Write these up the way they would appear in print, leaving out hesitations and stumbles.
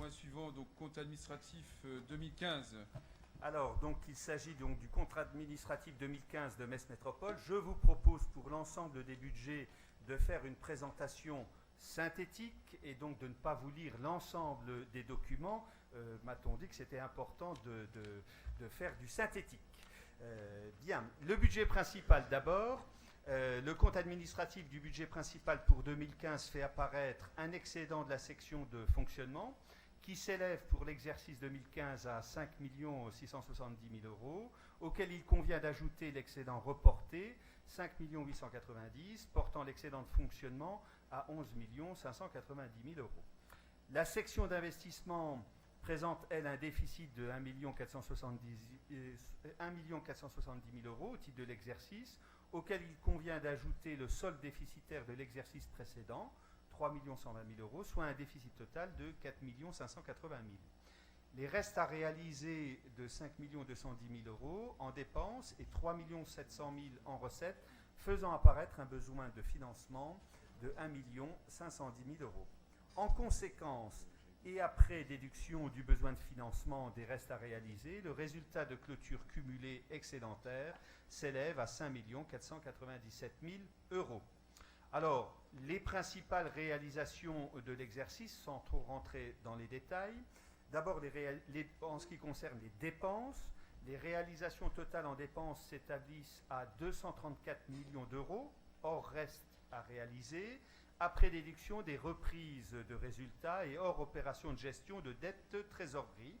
point suivant, donc compte administratif 2015. Alors, donc, il s'agit donc du compte administratif 2015 de Metz Métropole. Je vous propose pour l'ensemble des budgets de faire une présentation synthétique et donc de ne pas vous lire l'ensemble des documents. M'a-t-on dit que c'était important de faire du synthétique. Bien, le budget principal d'abord. Le compte administratif du budget principal pour 2015 fait apparaître un excédent de la section de fonctionnement qui s'élève pour l'exercice 2015 à 5 670 000 euros, auquel il convient d'ajouter l'excédent reporté, 5 890 000, portant l'excédent de fonctionnement à 11 590 000 euros. La section d'investissement présente, elle, un déficit de 1 470 000 euros au titre de l'exercice, auquel il convient d'ajouter le solde déficitaire de l'exercice précédent, 3 120 000 euros, soit un déficit total de 4 580 000. Les restes à réaliser de 5 210 000 euros en dépenses et 3 700 000 en recettes, faisant apparaître un besoin de financement de 1 510 000 euros. En conséquence, et après déduction du besoin de financement des restes à réaliser, le résultat de clôture cumulé excédentaire s'élève à 5 497 000 euros. Alors, les principales réalisations de l'exercice, sans trop rentrer dans les détails, d'abord en ce qui concerne les dépenses, les réalisations totales en dépenses s'établissent à 234 millions d'euros, hors reste à réaliser, après déduction des reprises de résultats et hors opération de gestion de dette trésorerie.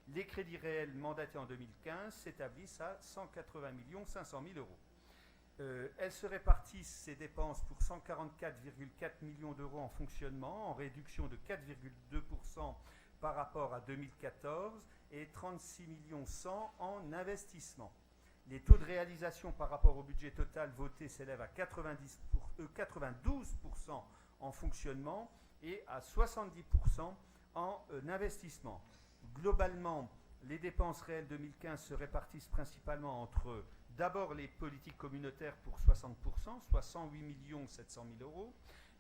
Les crédits réels mandatés en 2015 s'établissent à 180 500 000 euros. Elles se répartissent, ces dépenses, pour 144,4 millions d'euros en fonctionnement, en réduction de 4,2% par rapport à 2014, et 36 100 000 en investissement. Les taux de réalisation par rapport au budget total voté s'élèvent à 92% en fonctionnement et à 70% en investissement. Globalement, les dépenses réelles 2015 se répartissent principalement entre d'abord les politiques communautaires pour 60%, soit 108 700 000 euros,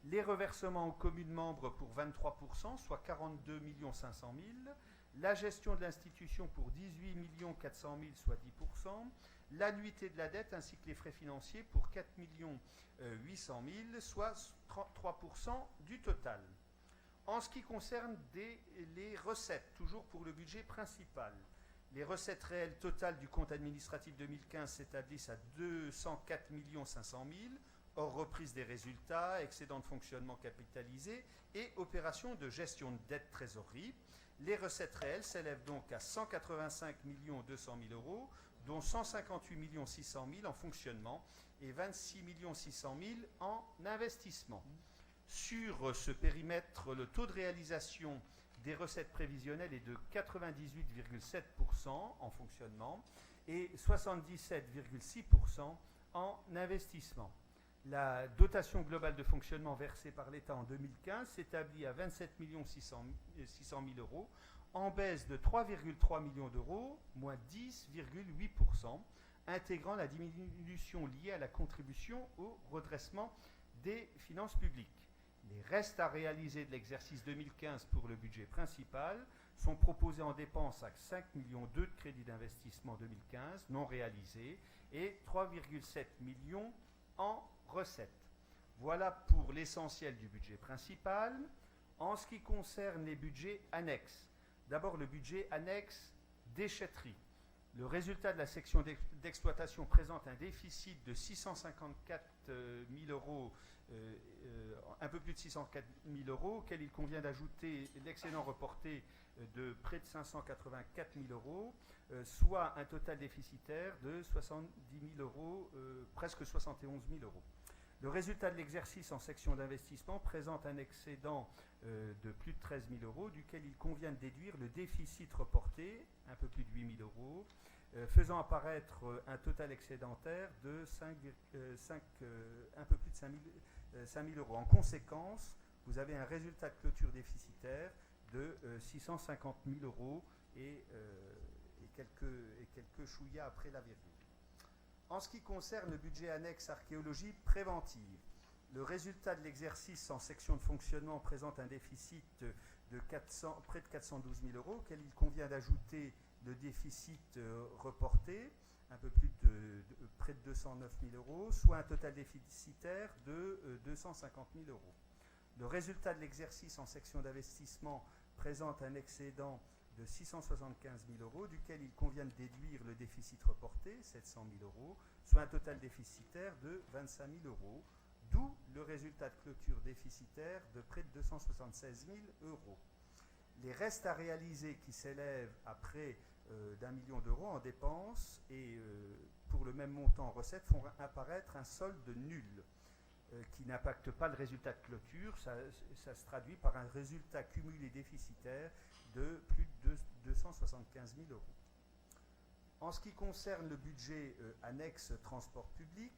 les reversements aux communes membres pour 23%, soit 42 500 000, la gestion de l'institution pour 18 400 000, soit 10%, l'annuité de la dette ainsi que les frais financiers pour 4 800 000, soit 3% du total. En ce qui concerne les recettes, toujours pour le budget principal, les recettes réelles totales du compte administratif 2015 s'établissent à 204 500 000, hors reprise des résultats, excédent de fonctionnement capitalisé et opération de gestion de dette trésorerie. Les recettes réelles s'élèvent donc à 185 200 000 euros, dont 158 600 000 en fonctionnement et 26 600 000 en investissement. Sur ce périmètre, le taux de réalisation des recettes prévisionnelles est de 98,7% en fonctionnement et 77,6% en investissement. La dotation globale de fonctionnement versée par l'État en 2015 s'établit à 27 600 000 euros, en baisse de 3,3 millions d'euros, moins 10,8%, intégrant la diminution liée à la contribution au redressement des finances publiques. Les restes à réaliser de l'exercice 2015 pour le budget principal sont proposés en dépenses à 5,2 millions de crédits d'investissement 2015 non réalisés et 3,7 millions en recettes. Voilà pour l'essentiel du budget principal. En ce qui concerne les budgets annexes, d'abord le budget annexe déchetterie. Le résultat de la section d'exploitation présente un déficit de 654 000 euros, un peu plus de 604 000 euros, auquel il convient d'ajouter l'excédent reporté de près de 584 000 euros, soit un total déficitaire de 70 000 euros, presque 71 000 euros. Le résultat de l'exercice en section d'investissement présente un excédent de plus de 13 000 euros, duquel il convient de déduire le déficit reporté, un peu plus de 8 000 euros, faisant apparaître un total excédentaire de un peu plus de 5 000 euros. En conséquence, vous avez un résultat de clôture déficitaire de 650 000 euros et quelques chouïas après la virgule. En ce qui concerne le budget annexe archéologie préventive, le résultat de l'exercice en section de fonctionnement présente un déficit de près de 412 000 euros, auquel il convient d'ajouter le déficit reporté, un peu plus de près de 209 000 euros, soit un total déficitaire de 250 000 euros. Le résultat de l'exercice en section d'investissement présente un excédent de 675 000 euros, duquel il convient de déduire le déficit reporté, 700 000 euros, soit un total déficitaire de 25 000 euros, d'où le résultat de clôture déficitaire de près de 276 000 euros. Les restes à réaliser qui s'élèvent à près d'1 million d'euros en dépenses et pour le même montant en recettes font apparaître un solde nul qui n'impacte pas le résultat de clôture. Ça se traduit par un résultat cumulé déficitaire de plus de 275 000 euros. En ce qui concerne le budget annexe transport public,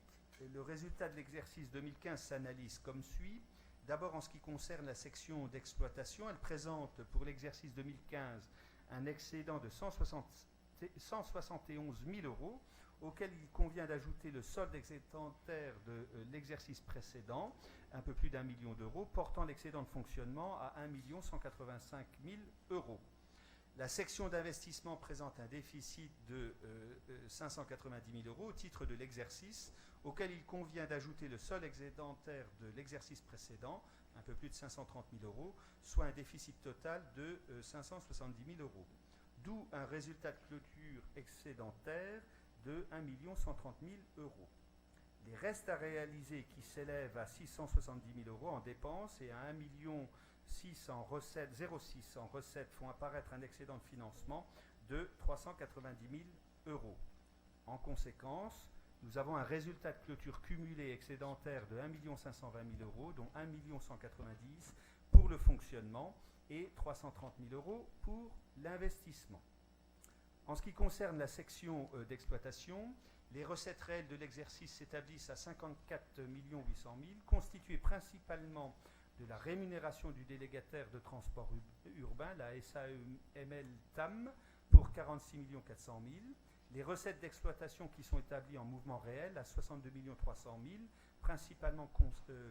le résultat de l'exercice 2015 s'analyse comme suit. D'abord, en ce qui concerne la section d'exploitation, elle présente pour l'exercice 2015 un excédent de 171 000 euros, auquel il convient d'ajouter le solde excédentaire de l'exercice précédent, un peu plus d'1 million d'euros, portant l'excédent de fonctionnement à 1 185 000 euros. La section d'investissement présente un déficit de 590 000 euros au titre de l'exercice, auquel il convient d'ajouter le solde excédentaire de l'exercice précédent, un peu plus de 530 000 euros, soit un déficit total de 570 000 euros. D'où un résultat de clôture excédentaire de 1 130 000 euros. Les restes à réaliser qui s'élèvent à 670 000 euros en dépenses et à 1 600 en recettes, 0,6 en recettes font apparaître un excédent de financement de 390 000 euros. En conséquence, nous avons un résultat de clôture cumulé excédentaire de 1 520 000 euros, dont 1 190 000 pour le fonctionnement et 330 000 euros pour l'investissement. En ce qui concerne la section d'exploitation, les recettes réelles de l'exercice s'établissent à 54 800 000, constituées principalement de la rémunération du délégataire de transport urbain, la SAEML-TAM, pour 46 400 000, les recettes d'exploitation qui sont établies en mouvement réel à 62 300 000, principalement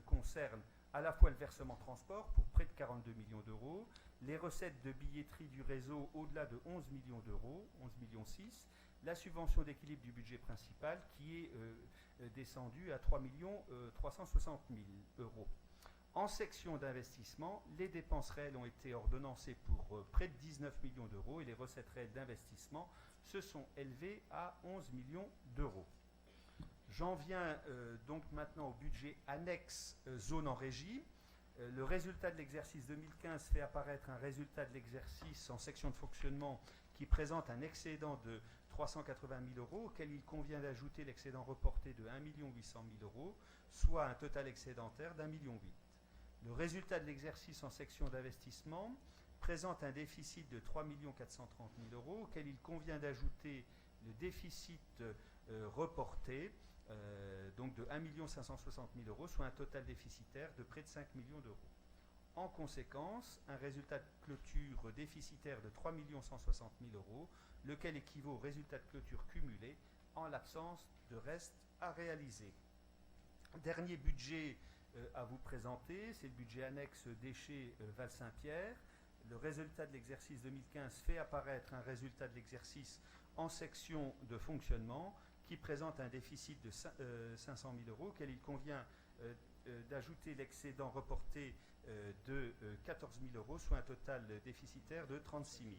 concernent à la fois le versement transport pour près de 42 millions d'euros, les recettes de billetterie du réseau au-delà de 11 millions d'euros, 11 millions 6, la subvention d'équilibre du budget principal qui est descendue à 3 360 000 euros. En section d'investissement, les dépenses réelles ont été ordonnancées pour près de 19 millions d'euros et les recettes réelles d'investissement se sont élevées à 11 millions d'euros. J'en viens donc maintenant au budget annexe zone en régie. Le résultat de l'exercice 2015 fait apparaître un résultat de l'exercice en section de fonctionnement qui présente un excédent de 380 000 euros, auquel il convient d'ajouter l'excédent reporté de 1 800 000 euros, soit un total excédentaire d'1,8 million. Le résultat de l'exercice en section d'investissement présente un déficit de 3 430 000 euros, auquel il convient d'ajouter le déficit reporté, donc de 1 560 000 euros, soit un total déficitaire de près de 5 millions d'euros. En conséquence, un résultat de clôture déficitaire de 3 160 000 euros, lequel équivaut au résultat de clôture cumulé en l'absence de reste à réaliser. Dernier budget à vous présenter, c'est le budget annexe déchets Val-Saint-Pierre. Le résultat de l'exercice 2015 fait apparaître un résultat de l'exercice en section de fonctionnement qui présente un déficit de 500 000 euros, auquel il convient d'ajouter l'excédent reporté de 14 000 euros, soit un total déficitaire de 36 000.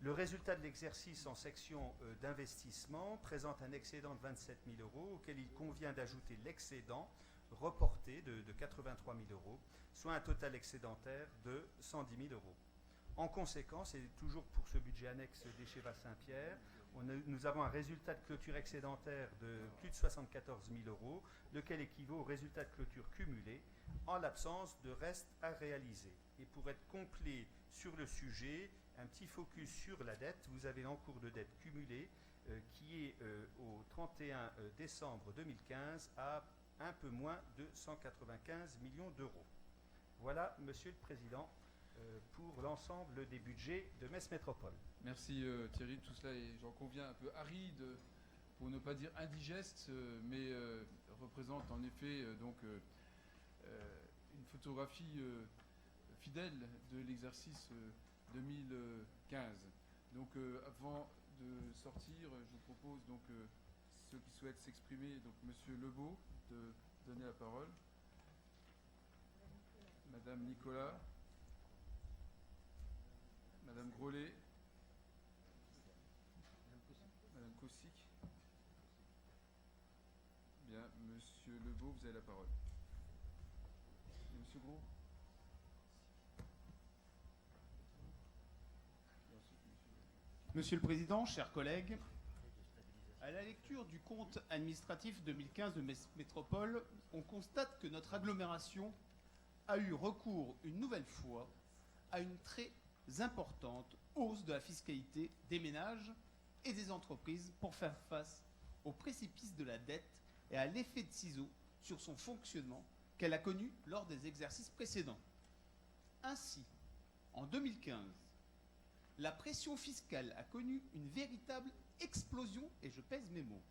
Le résultat de l'exercice en section d'investissement présente un excédent de 27 000 euros, auquel il convient d'ajouter l'excédent reporté de 83 000 euros, soit un total excédentaire de 110 000 euros. En conséquence, et toujours pour ce budget annexe déchets Val-Saint-Pierre, nous avons un résultat de clôture excédentaire de plus de 74 000 euros, lequel équivaut au résultat de clôture cumulé en l'absence de reste à réaliser. Et pour être complet sur le sujet, un petit focus sur la dette. Vous avez l'encours de dette cumulé qui est au 31 décembre 2015 à un peu moins de 195 millions d'euros. Voilà, Monsieur le Président, pour l'ensemble des budgets de Metz Métropole. Merci Thierry, tout cela est, j'en conviens, un peu aride, pour ne pas dire indigeste, mais représente en effet donc une photographie fidèle de l'exercice 2015. Donc avant de sortir, je vous propose donc ceux qui souhaitent s'exprimer, donc Monsieur Lebeau, de donner la parole. Madame Nicolas. Madame Grolet. Madame Kosic. Bien, Monsieur Lebeau, vous avez la parole. Et Monsieur Gros. Monsieur le Président, chers collègues, à la lecture du compte administratif 2015 de Metz Métropole, on constate que notre agglomération a eu recours une nouvelle fois à une très importante hausse de la fiscalité des ménages et des entreprises pour faire face au précipice de la dette et à l'effet de ciseau sur son fonctionnement qu'elle a connu lors des exercices précédents. Ainsi, en 2015, la pression fiscale a connu une véritable explosion, et je pèse mes mots.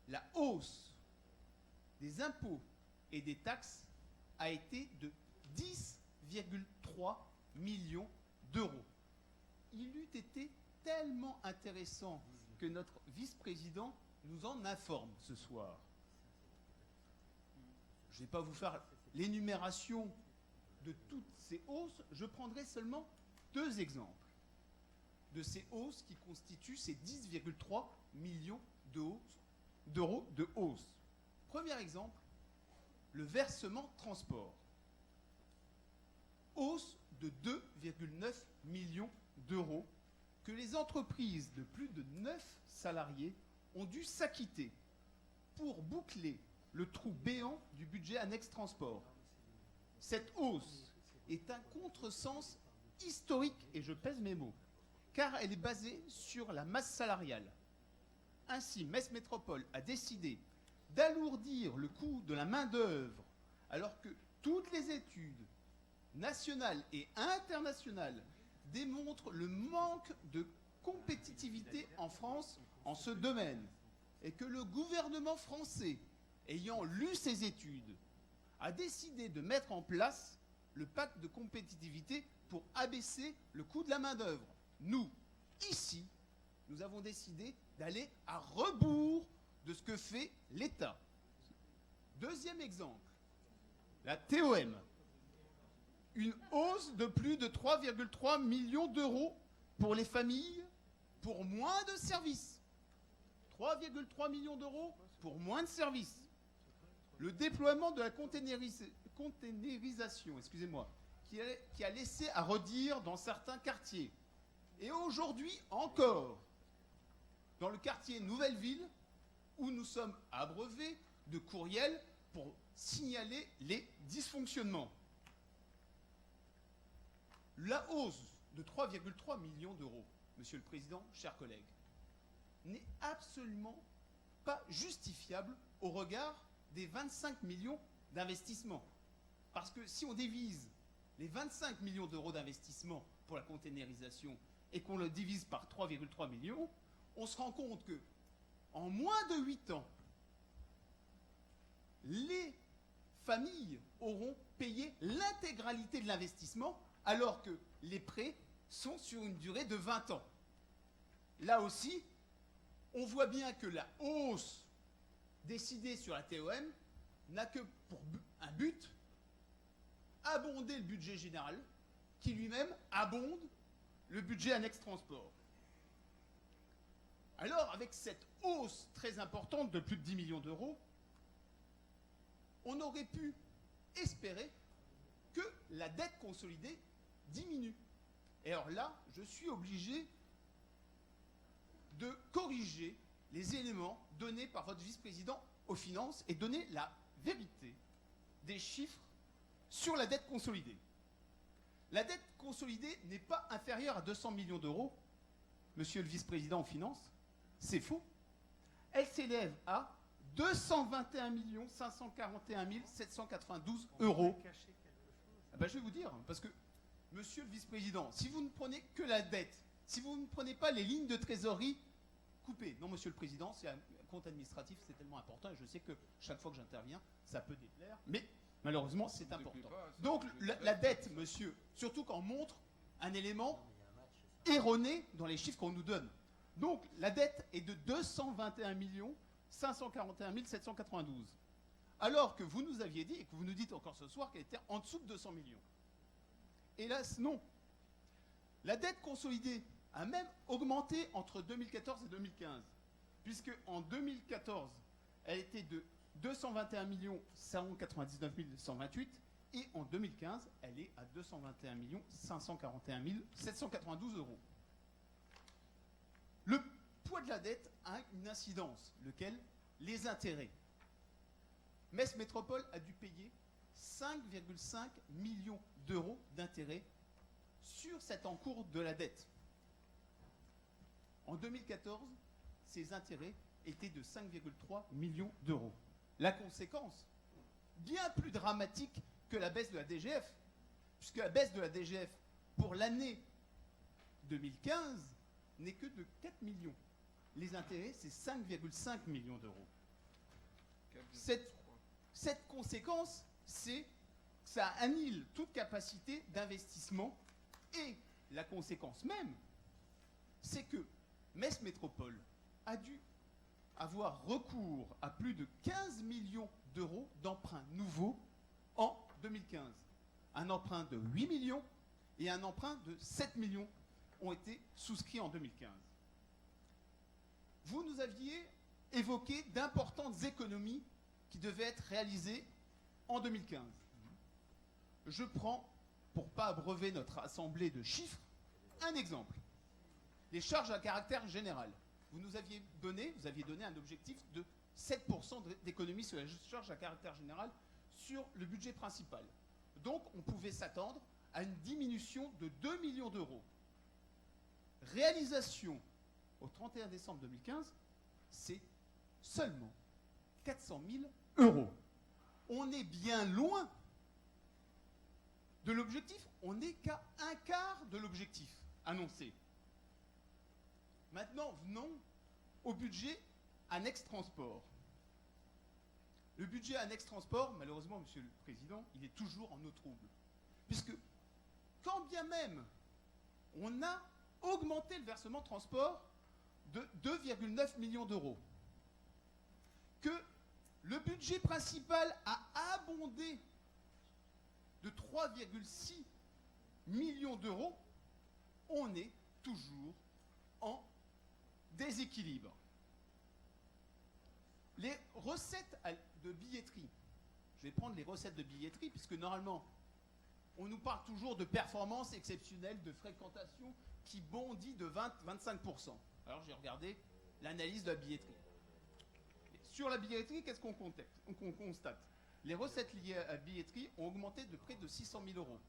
La hausse des impôts et des taxes a été de 10,3 millions d'euros. Il eût été tellement intéressant que notre vice-président nous en informe ce soir. Je ne vais pas vous faire l'énumération de toutes ces hausses, je prendrai seulement 2 exemples de ces hausses qui constituent ces 10,3 millions d'euros de hausse. Premier exemple, le versement transport. Hausse de 2,9 millions d'euros que les entreprises de plus de 9 salariés ont dû s'acquitter pour boucler le trou béant du budget annexe transport. Cette hausse est un contresens historique, et je pèse mes mots, car elle est basée sur la masse salariale. Ainsi, Metz Métropole a décidé d'alourdir le coût de la main-d'œuvre, alors que toutes les études nationales et internationales démontrent le manque de compétitivité en France en ce domaine, et que le gouvernement français, ayant lu ces études, a décidé de mettre en place le pacte de compétitivité pour abaisser le coût de la main-d'œuvre. Nous, ici, nous avons décidé d'aller à rebours de ce que fait l'État. Deuxième exemple, la TOM. Une hausse de plus de 3,3 millions d'euros pour les familles pour moins de services. 3,3 millions d'euros pour moins de services. Le déploiement de la containerisation, qui a laissé à redire dans certains quartiers. Et aujourd'hui encore, dans le quartier Nouvelle-Ville, où nous sommes abreuvés de courriels pour signaler les dysfonctionnements. La hausse de 3,3 millions d'euros, Monsieur le Président, chers collègues, n'est absolument pas justifiable au regard des 25 millions d'investissements. Parce que si on divise les 25 millions d'euros d'investissement pour la containerisation et qu'on le divise par 3,3 millions, on se rend compte que en moins de 8 ans, les familles auront payé l'intégralité de l'investissement, alors que les prêts sont sur une durée de 20 ans. Là aussi, on voit bien que la hausse décidée sur la TOM n'a que pour un but, abonder le budget général, qui lui-même abonde le budget annexe transport. Alors, avec cette hausse très importante de plus de 10 millions d'euros, on aurait pu espérer que la dette consolidée diminue. Et alors là, je suis obligé de corriger les éléments donnés par votre vice-président aux finances et donner la vérité des chiffres sur la dette consolidée. La dette consolidée n'est pas inférieure à 200 millions d'euros, monsieur le vice-président aux finances. C'est faux. Elle s'élève à 221 541 792 euros. Je vais vous dire, parce que, monsieur le vice-président, si vous ne prenez que la dette, si vous ne prenez pas les lignes de trésorerie, coupez. Non, monsieur le président, c'est un compte administratif, c'est tellement important, et je sais que chaque fois que j'interviens, ça peut déplaire, mais Malheureusement, c'est Vous ne important. plaît pas, Donc c'est- la dette, monsieur, surtout quand on montre un élément erroné dans les chiffres qu'on nous donne. Donc la dette est de 221 541 792. Alors que vous nous aviez dit, et que vous nous dites encore ce soir, qu'elle était en dessous de 200 millions. Hélas, non. La dette consolidée a même augmenté entre 2014 et 2015, puisque en 2014, elle était de 221 199 128, et en 2015, elle est à 221 541 792 euros. Le poids de la dette a une incidence, lequel les intérêts. Metz Métropole a dû payer 5,5 millions d'euros d'intérêts sur cet encours de la dette. En 2014, ces intérêts étaient de 5,3 millions d'euros. La conséquence, bien plus dramatique que la baisse de la DGF, puisque la baisse de la DGF pour l'année 2015 n'est que de 4 millions. Les intérêts, c'est 5,5 millions d'euros. Cette conséquence, c'est que ça annule toute capacité d'investissement, et la conséquence même, c'est que Metz Métropole a dû avoir recours à plus de 15 millions d'euros d'emprunts nouveaux en 2015. Un emprunt de 8 millions et un emprunt de 7 millions ont été souscrits en 2015. Vous nous aviez évoqué d'importantes économies qui devaient être réalisées en 2015. Je prends, pour ne pas abreuver notre assemblée de chiffres, un exemple. Les charges à caractère général. Vous nous aviez donné un objectif de 7% d'économie sur les charges à caractère général sur le budget principal. Donc, on pouvait s'attendre à une diminution de 2 millions d'euros. Réalisation au 31 décembre 2015, c'est seulement 400 000 euros. On est bien loin de l'objectif. On n'est qu'à un quart de l'objectif annoncé. Maintenant, venons au budget annexe transport. Le budget annexe transport, malheureusement, Monsieur le Président, il est toujours en eau trouble. Puisque, quand bien même on a augmenté le versement transport de 2,9 millions d'euros, que le budget principal a abondé de 3,6 millions d'euros, on est toujours en déséquilibre. Les recettes de billetterie, je vais prendre les recettes de billetterie, puisque normalement, on nous parle toujours de performances exceptionnelles, de fréquentation qui bondit de 20-25%. Alors j'ai regardé l'analyse de la billetterie. Sur la billetterie, qu'est-ce qu'on constate? Les recettes liées à la billetterie ont augmenté de près de 600 000 euros.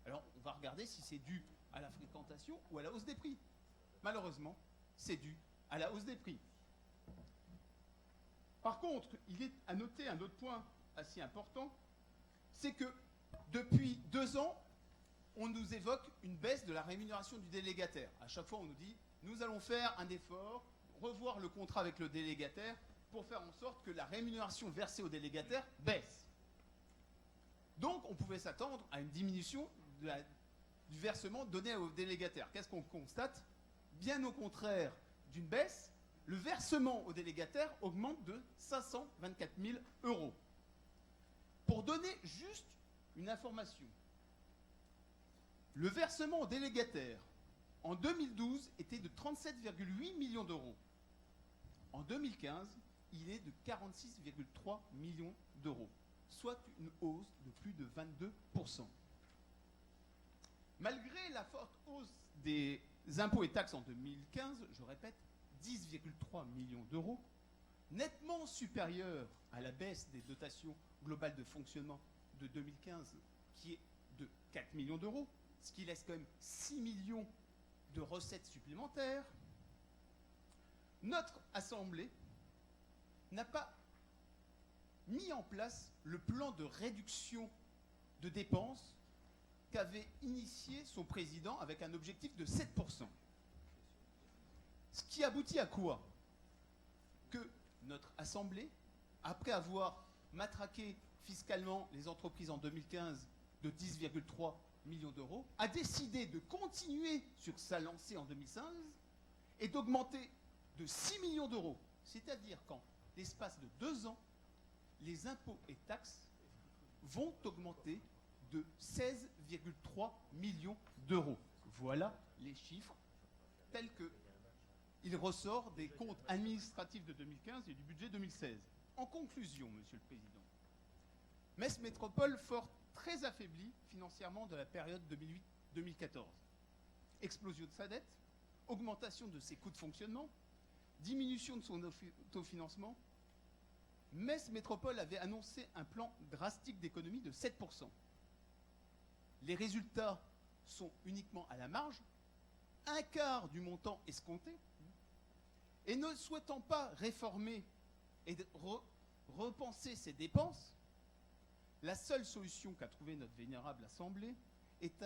Alors on va regarder si c'est dû à la fréquentation ou à la hausse des prix. Malheureusement, c'est dû à la hausse des prix. Par contre, il est à noter un autre point assez important, c'est que depuis 2 ans, on nous évoque une baisse de la rémunération du délégataire. À chaque fois, on nous dit, nous allons faire un effort, revoir le contrat avec le délégataire pour faire en sorte que la rémunération versée au délégataire baisse. Donc, on pouvait s'attendre à une diminution du versement donné au délégataire. Qu'est-ce qu'on constate? Bien au contraire d'une baisse, le versement au délégataire augmente de 524 000 euros. Pour donner juste une information, le versement au délégataire en 2012 était de 37,8 millions d'euros. En 2015, il est de 46,3 millions d'euros, soit une hausse de plus de 22%. Malgré la forte hausse des impôts et taxes en 2015, je répète, 10,3 millions d'euros, nettement supérieur à la baisse des dotations globales de fonctionnement de 2015, qui est de 4 millions d'euros, ce qui laisse quand même 6 millions de recettes supplémentaires. Notre Assemblée n'a pas mis en place le plan de réduction de dépenses qu'avait initié son président avec un objectif de 7%. Ce qui aboutit à quoi? Que notre Assemblée, après avoir matraqué fiscalement les entreprises en 2015 de 10,3 millions d'euros, a décidé de continuer sur sa lancée en 2016 et d'augmenter de 6 millions d'euros. C'est-à-dire qu'en l'espace de 2 ans, les impôts et taxes vont augmenter de 16,3 millions d'euros. Voilà les chiffres tels qu'il ressort des comptes administratifs de 2015 et du budget 2016. En conclusion, Monsieur le Président, Metz Métropole fort très affaiblie financièrement de la période 2008-2014. Explosion de sa dette, augmentation de ses coûts de fonctionnement, diminution de son autofinancement. Metz Métropole avait annoncé un plan drastique d'économie de 7%. Les résultats sont uniquement à la marge, un quart du montant escompté, et ne souhaitant pas réformer et repenser ses dépenses, la seule solution qu'a trouvée notre vénérable Assemblée est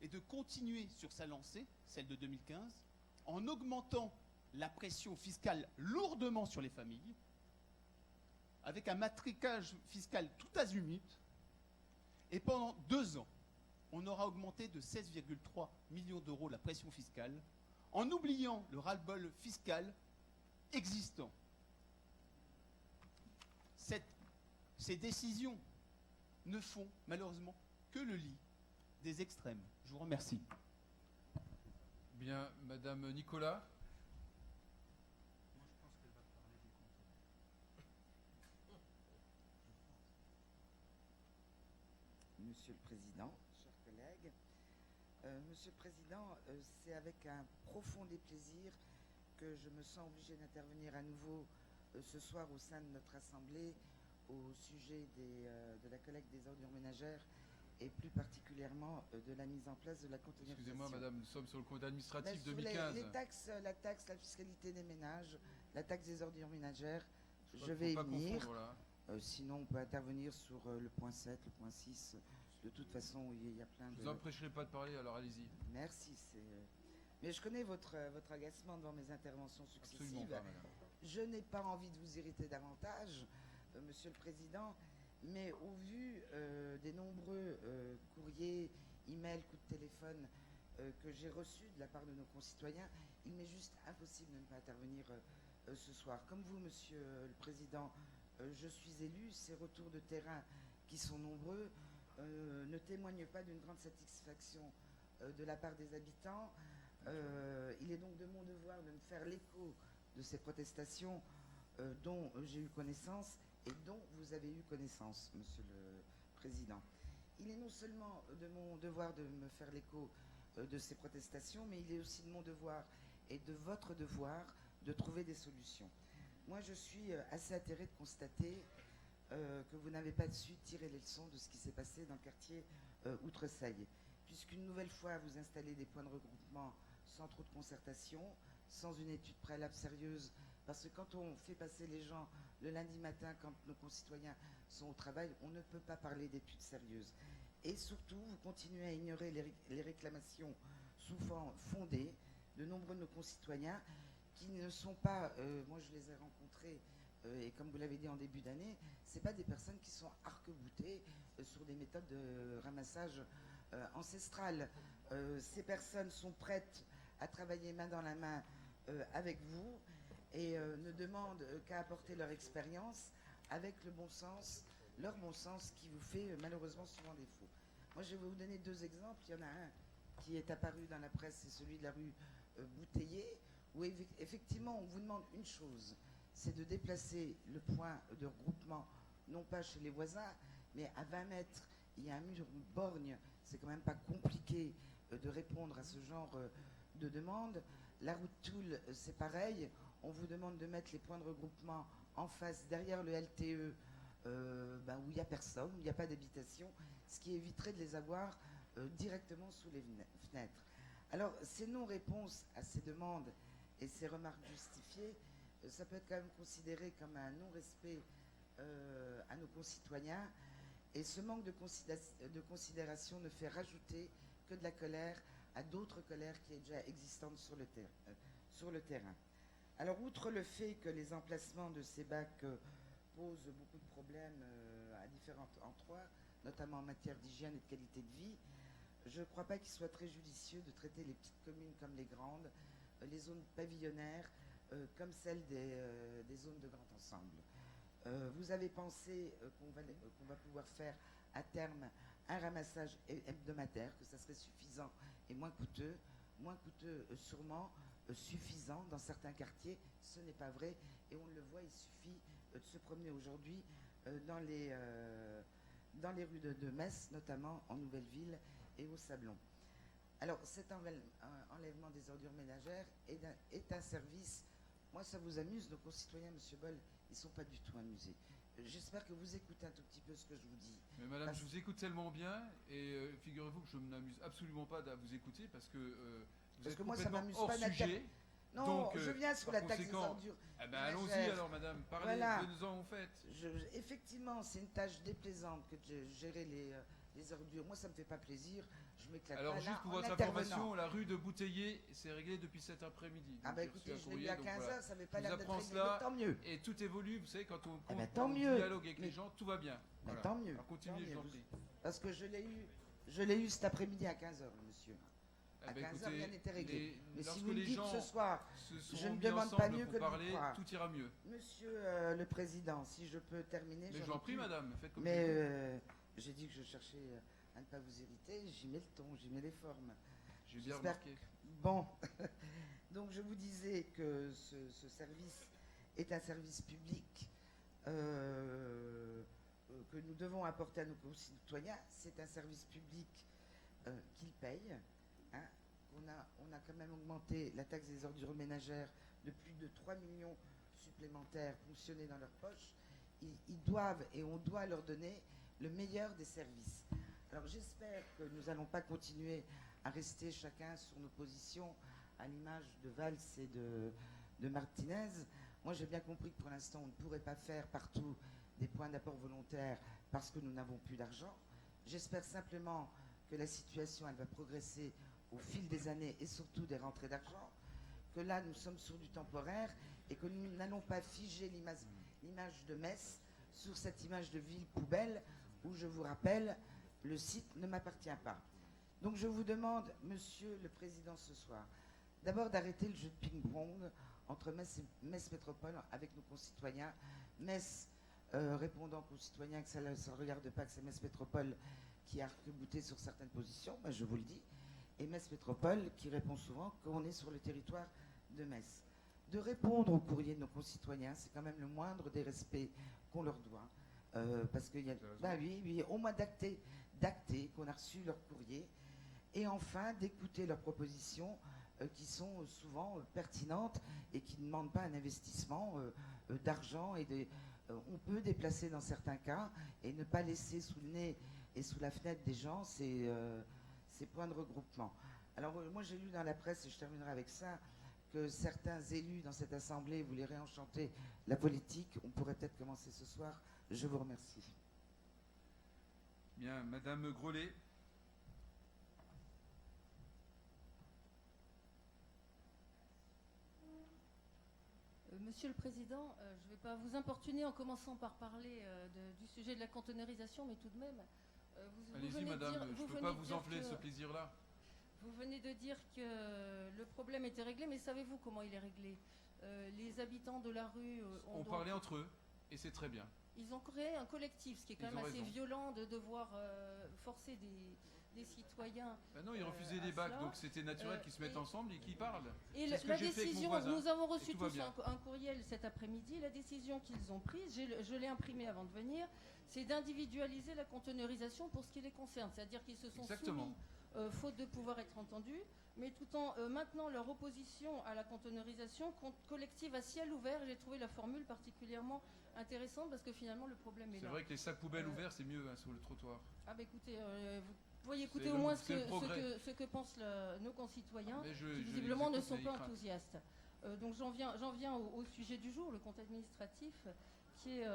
de continuer sur sa lancée, celle de 2015, en augmentant la pression fiscale lourdement sur les familles, avec un matricage fiscal tout azimut, et pendant 2 ans, on aura augmenté de 16,3 millions d'euros la pression fiscale, en oubliant le ras-le-bol fiscal existant. Ces décisions ne font malheureusement que le lit des extrêmes. Je vous remercie. Bien, Madame Nicolas. Monsieur le Président, chers collègues, Monsieur le Président, c'est avec un profond déplaisir que je me sens obligé d'intervenir à nouveau ce soir au sein de notre Assemblée au sujet de la collecte des ordures ménagères et plus particulièrement de la mise en place de la conteneurisation. Excusez-moi, Madame, nous sommes sur le compte administratif Sur 2015. les taxes, la taxe, la fiscalité des ménages, la taxe des ordures ménagères, je Faut vais y pas venir. confondre, là. Sinon, on peut intervenir sur le point 7, le point 6. De toute façon, il y a plein de... Je vous empêcherai pas de parler, alors allez-y. Merci. Mais je connais votre agacement devant mes interventions Absolument successives. pas, Madame. Je n'ai pas envie de vous irriter davantage, Monsieur le Président, mais au vu des nombreux courriers, emails, coups de téléphone que j'ai reçus de la part de nos concitoyens, il m'est juste impossible de ne pas intervenir ce soir. Comme vous, Monsieur le Président, je suis élu. Ces retours de terrain qui sont nombreux ne témoignent pas d'une grande satisfaction de la part des habitants. Il est donc de mon devoir de me faire l'écho de ces protestations dont j'ai eu connaissance et dont vous avez eu connaissance, Monsieur le Président. Il est non seulement de mon devoir de me faire l'écho de ces protestations, mais il est aussi de mon devoir et de votre devoir de trouver des solutions. Moi, je suis assez atterrée de constater que vous n'avez pas su tirer les leçons de ce qui s'est passé dans le quartier Outreseille, puisqu'une nouvelle fois, vous installez des points de regroupement sans trop de concertation, sans une étude préalable sérieuse, parce que quand on fait passer les gens le lundi matin, quand nos concitoyens sont au travail, on ne peut pas parler d'études sérieuses. Et surtout, vous continuez à ignorer les réclamations souvent fondées de nombreux de nos concitoyens qui ne sont pas, moi je les ai rencontrés, et comme vous l'avez dit en début d'année, ce pas des personnes qui sont arc-boutées sur des méthodes de ramassage ancestrales. Ces personnes sont prêtes à travailler main dans la main avec vous et ne demandent qu'à apporter leur expérience avec le bon sens, leur bon sens qui vous fait malheureusement souvent défaut. Moi, je vais vous donner 2 exemples. Il y en a un qui est apparu dans la presse, c'est celui de la rue Bouteiller, où effectivement on vous demande une chose, c'est de déplacer le point de regroupement, non pas chez les voisins, mais à 20 mètres. Il y a un mur, une borgne, c'est quand même pas compliqué de répondre à ce genre de demande. La route Toul, c'est pareil, on vous demande de mettre les points de regroupement en face, derrière le LTE, où il n'y a personne, où il n'y a pas d'habitation, ce qui éviterait de les avoir directement sous les fenêtres. Alors, ces non-réponses à ces demandes et ces remarques justifiées, ça peut être quand même considéré comme un non-respect à nos concitoyens. Et ce manque de considération ne fait rajouter que de la colère à d'autres colères qui est déjà existantes sur le terrain. Alors, outre le fait que les emplacements de ces bacs posent beaucoup de problèmes à différents différentes en Troyes, notamment en matière d'hygiène et de qualité de vie. Je ne crois pas qu'il soit très judicieux de traiter les petites communes comme les grandes, les zones pavillonnaires comme celles des zones de grand ensemble. Vous avez pensé qu'on va pouvoir faire à terme un ramassage hebdomadaire, que ça serait suffisant et moins coûteux sûrement, suffisant dans certains quartiers. Ce n'est pas vrai et on le voit, il suffit de se promener aujourd'hui dans les rues de Metz, notamment en Nouvelle-Ville et au Sablon. Alors cet enlèvement des ordures ménagères est un service. Moi, ça vous amuse, nos concitoyens, Monsieur Boll, ils ne sont pas du tout amusés. J'espère que vous écoutez un tout petit peu ce que je vous dis. Mais madame, je vous écoute tellement bien et figurez-vous que je ne m'amuse absolument pas à vous écouter parce que vous êtes moi, ça complètement m'amuse hors pas sujet. Non, Donc, je viens sur par la taxe des conséquent, ordures. Eh ben, allons-y ménagères. alors, madame. Parlez, Voilà. venez-en en fait. Effectivement, c'est une tâche déplaisante que de gérer les ordures. Moi, ça me fait pas plaisir. Je m'éclate Alors, pas juste là, pour en votre intervenant. information, la rue de Bouteiller, c'est réglé depuis cet après-midi. Ah Donc, bah j'ai écoutez, reçu un je l'ai lu courrier, à donc 15h, voilà. ça n'avait Je pas vous l'air d'être apprends réglé, cela. mais tant mieux. Et tout évolue, vous savez, quand on Ah bah, compte tant du mieux. dialogue avec Mais- les gens, tout va bien. Bah, Voilà. tant mieux. Alors, continuez, tant je vous en mieux. prie. Parce que je l'ai eu cet après-midi à 15h, monsieur. Eh À ben, 15h, écoutez, rien n'était réglé. Mais si lorsque vous me les dites gens ce soir, se je seront ne mis demande pas ensemble mieux pour que de vous parler, croire. tout ira mieux. Monsieur le Président, si je peux terminer. Mais j'aurais j'en prie, pu. madame, faites comme Mais vous. j'ai dit que je cherchais à ne pas vous irriter. J'y mets le ton, j'y mets les formes. J'ai bien j'espère remarqué. Bon, donc je vous disais que ce service est un service public que nous devons apporter à nos concitoyens. C'est un service public qu'ils payent. Hein. On a quand même augmenté la taxe des ordures ménagères de plus de 3 millions supplémentaires ponctionnés dans leur poche. Ils doivent et on doit leur donner le meilleur des services. Alors j'espère que nous n'allons pas continuer à rester chacun sur nos positions à l'image de Valls et de Martinez. Moi j'ai bien compris que pour l'instant on ne pourrait pas faire partout des points d'apport volontaires parce que nous n'avons plus d'argent. J'espère simplement que la situation elle va progresser au fil des années et surtout des rentrées d'argent, que là nous sommes sur du temporaire et que nous n'allons pas figer l'image de Metz sur cette image de ville poubelle où, je vous rappelle, le site ne m'appartient pas. Donc je vous demande, Monsieur le Président, ce soir, d'abord d'arrêter le jeu de ping-pong entre Metz et Metz Métropole avec nos concitoyens. Metz répondant aux concitoyens que ça ne regarde pas, que c'est Metz Métropole qui a arc-bouté sur certaines positions, ben je vous le dis, et Metz Métropole qui répond souvent qu'on est sur le territoire de Metz. De répondre au courrier de nos concitoyens, c'est quand même le moindre des respects qu'on leur doit. Parce qu'il y a, bah oui, au moins d'acter qu'on a reçu leur courrier, et enfin d'écouter leurs propositions qui sont souvent pertinentes et qui ne demandent pas un investissement d'argent on peut déplacer dans certains cas et ne pas laisser sous le nez et sous la fenêtre des gens ces points de regroupement. Alors moi j'ai lu dans la presse, et je terminerai avec ça, que certains élus dans cette assemblée voulaient réenchanter la politique. On pourrait peut-être commencer ce soir. Je vous remercie. Bien, Madame Grollet. Monsieur le Président, je ne vais pas vous importuner en commençant par parler du sujet de la conteneurisation, mais tout de même, Allez-y, madame, je ne peux pas vous enfler ce plaisir-là. Vous venez de dire que le problème était réglé, mais savez-vous comment il est réglé? Les habitants de la rue ont parlé entre eux, et c'est très bien. Ils ont créé un collectif, ce qui est quand même assez violent de devoir forcer des citoyens. Ben non, ils refusaient des bacs, donc c'était naturel qu'ils se mettent ensemble et qu'ils parlent. Et la décision, nous avons reçu tous un courriel cet après-midi. La décision qu'ils ont prise, je l'ai imprimée avant de venir, c'est d'individualiser la conteneurisation pour ce qui les concerne. C'est-à-dire qu'ils se sont soumis, faute de pouvoir être entendus, mais tout en maintenant leur opposition à la conteneurisation collective à ciel ouvert. J'ai trouvé la formule particulièrement intéressante parce que finalement le problème est là. C'est vrai que les sacs poubelles ouverts, c'est mieux sur le trottoir. Ah bah écoutez, vous pourriez écouter au moins ce que pensent nos concitoyens, qui visiblement ne sont pas enthousiastes. Donc j'en viens au sujet du jour, le compte administratif, qui est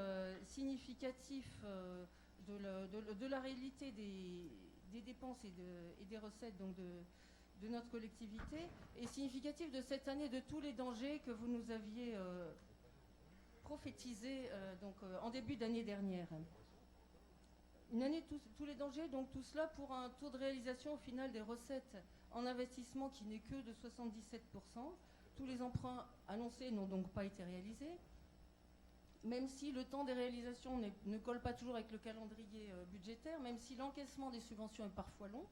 significatif de la réalité des dépenses et des recettes donc de notre collectivité, et significatif de cette année, de tous les dangers que vous nous aviez prophétisés en début d'année dernière. Une année tous les dangers, donc tout cela pour un taux de réalisation au final des recettes en investissement qui n'est que de 77%. Tous les emprunts annoncés n'ont donc pas été réalisés. Même si le temps des réalisations ne colle pas toujours avec le calendrier budgétaire, même si l'encaissement des subventions est parfois long,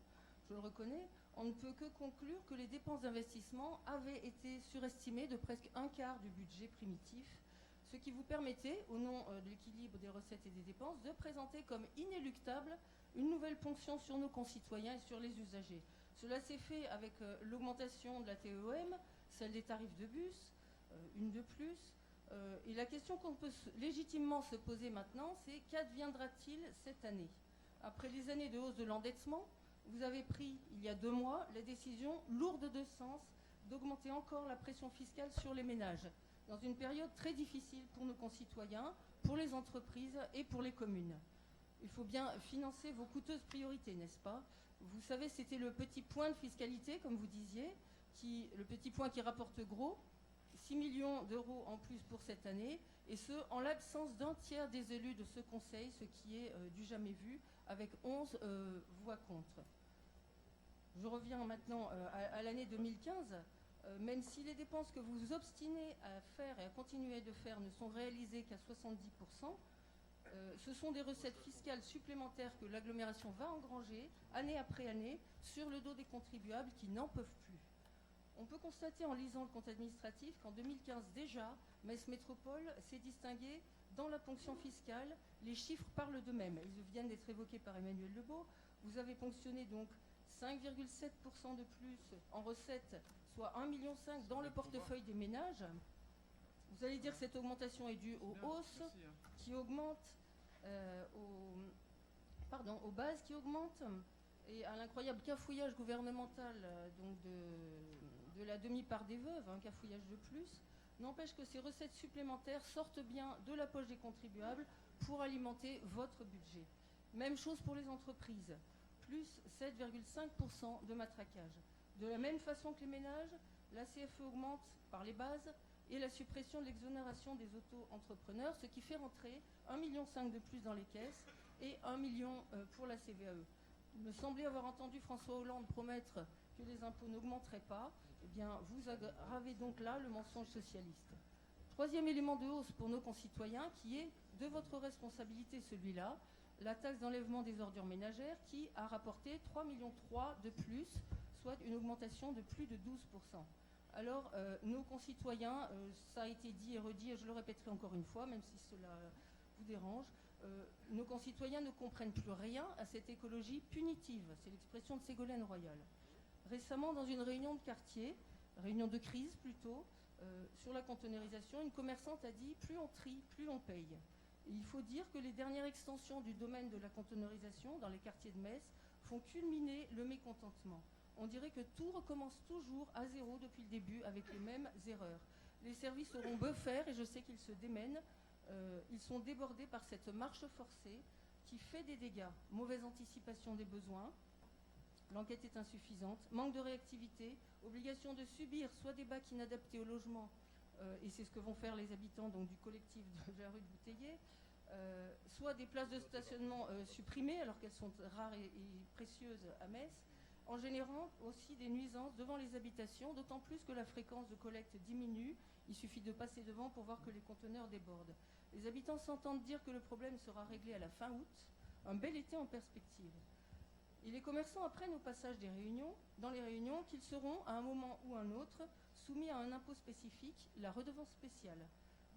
je le reconnais, on ne peut que conclure que les dépenses d'investissement avaient été surestimées de presque un quart du budget primitif, ce qui vous permettait, au nom de l'équilibre des recettes et des dépenses, de présenter comme inéluctable une nouvelle ponction sur nos concitoyens et sur les usagers. Cela s'est fait avec l'augmentation de la TEOM, celle des tarifs de bus, une de plus. Et la question qu'on peut légitimement se poser maintenant, c'est qu'adviendra-t-il cette année? Après les années de hausse de l'endettement, vous avez pris, il y a 2 mois, la décision lourde de sens d'augmenter encore la pression fiscale sur les ménages, dans une période très difficile pour nos concitoyens, pour les entreprises et pour les communes. Il faut bien financer vos coûteuses priorités, n'est-ce pas? Vous savez, c'était le petit point de fiscalité, comme vous disiez, le petit point qui rapporte gros, 6 millions d'euros en plus pour cette année, et ce, en l'absence d'un tiers des élus de ce Conseil, ce qui est du jamais vu, avec 11 voix contre. Je reviens maintenant à l'année 2015. Même si les dépenses que vous vous obstinez à faire et à continuer de faire ne sont réalisées qu'à 70%, ce sont des recettes fiscales supplémentaires que l'agglomération va engranger année après année sur le dos des contribuables qui n'en peuvent plus. On peut constater en lisant le compte administratif qu'en 2015 déjà, Metz Métropole s'est distinguée dans la ponction fiscale. Les chiffres parlent d'eux-mêmes. Ils viennent d'être évoqués par Emmanuel Lebeau. Vous avez ponctionné donc 5,7% de plus en recettes, soit 1,5 million dans le portefeuille des ménages. Vous allez dire que cette augmentation est due aux hausses qui augmentent, aux bases qui augmentent, et à l'incroyable cafouillage gouvernemental donc de la demi-part des veuves, un cafouillage de plus. N'empêche que ces recettes supplémentaires sortent bien de la poche des contribuables pour alimenter votre budget. Même chose pour les entreprises, plus 7,5% de matraquage. De la même façon que les ménages, la CFE augmente par les bases et la suppression de l'exonération des auto-entrepreneurs, ce qui fait rentrer 1,5 million de plus dans les caisses et 1 million pour la CVAE. Il me semblait avoir entendu François Hollande promettre que les impôts n'augmenteraient pas. Eh bien, vous aggravez donc là le mensonge socialiste. Troisième élément de hausse pour nos concitoyens, qui est de votre responsabilité celui-là, la taxe d'enlèvement des ordures ménagères qui a rapporté 3,3 millions de plus, soit une augmentation de plus de 12%. Alors, nos concitoyens, ça a été dit et redit, et je le répéterai encore une fois, même si cela vous dérange, nos concitoyens ne comprennent plus rien à cette écologie punitive. C'est l'expression de Ségolène Royal. Récemment, dans une réunion de quartier, réunion de crise plutôt, sur la conteneurisation, une commerçante a dit « plus on trie, plus on paye ». Et il faut dire que les dernières extensions du domaine de la conteneurisation dans les quartiers de Metz font culminer le mécontentement. On dirait que tout recommence toujours à zéro depuis le début avec les mêmes erreurs. Les services auront beau faire, et je sais qu'ils se démènent, ils sont débordés par cette marche forcée qui fait des dégâts. Mauvaise anticipation des besoins, l'enquête est insuffisante, manque de réactivité, obligation de subir soit des bacs inadaptés au logement, et c'est ce que vont faire les habitants donc, du collectif de la rue de Bouteiller, soit des places de stationnement supprimées alors qu'elles sont rares et précieuses à Metz, en générant aussi des nuisances devant les habitations, d'autant plus que la fréquence de collecte diminue. Il suffit de passer devant pour voir que les conteneurs débordent. Les habitants s'entendent dire que le problème sera réglé à la fin août, un bel été en perspective. Et les commerçants apprennent au passage dans les réunions, qu'ils seront, à un moment ou un autre, soumis à un impôt spécifique, la redevance spéciale.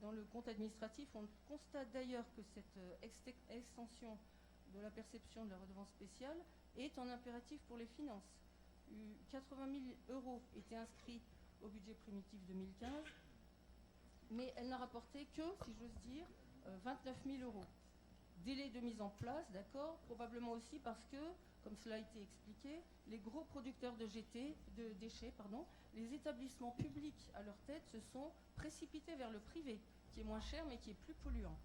Dans le compte administratif, on constate d'ailleurs que cette extension de la perception de la redevance spéciale est un impératif pour les finances. 80 000 € étaient inscrits au budget primitif 2015, mais elle n'a rapporté que, si j'ose dire, 29 000 €. Délai de mise en place, d'accord, probablement aussi parce que, comme cela a été expliqué, les gros producteurs de déchets, les établissements publics à leur tête se sont précipités vers le privé, qui est moins cher mais qui est plus polluant.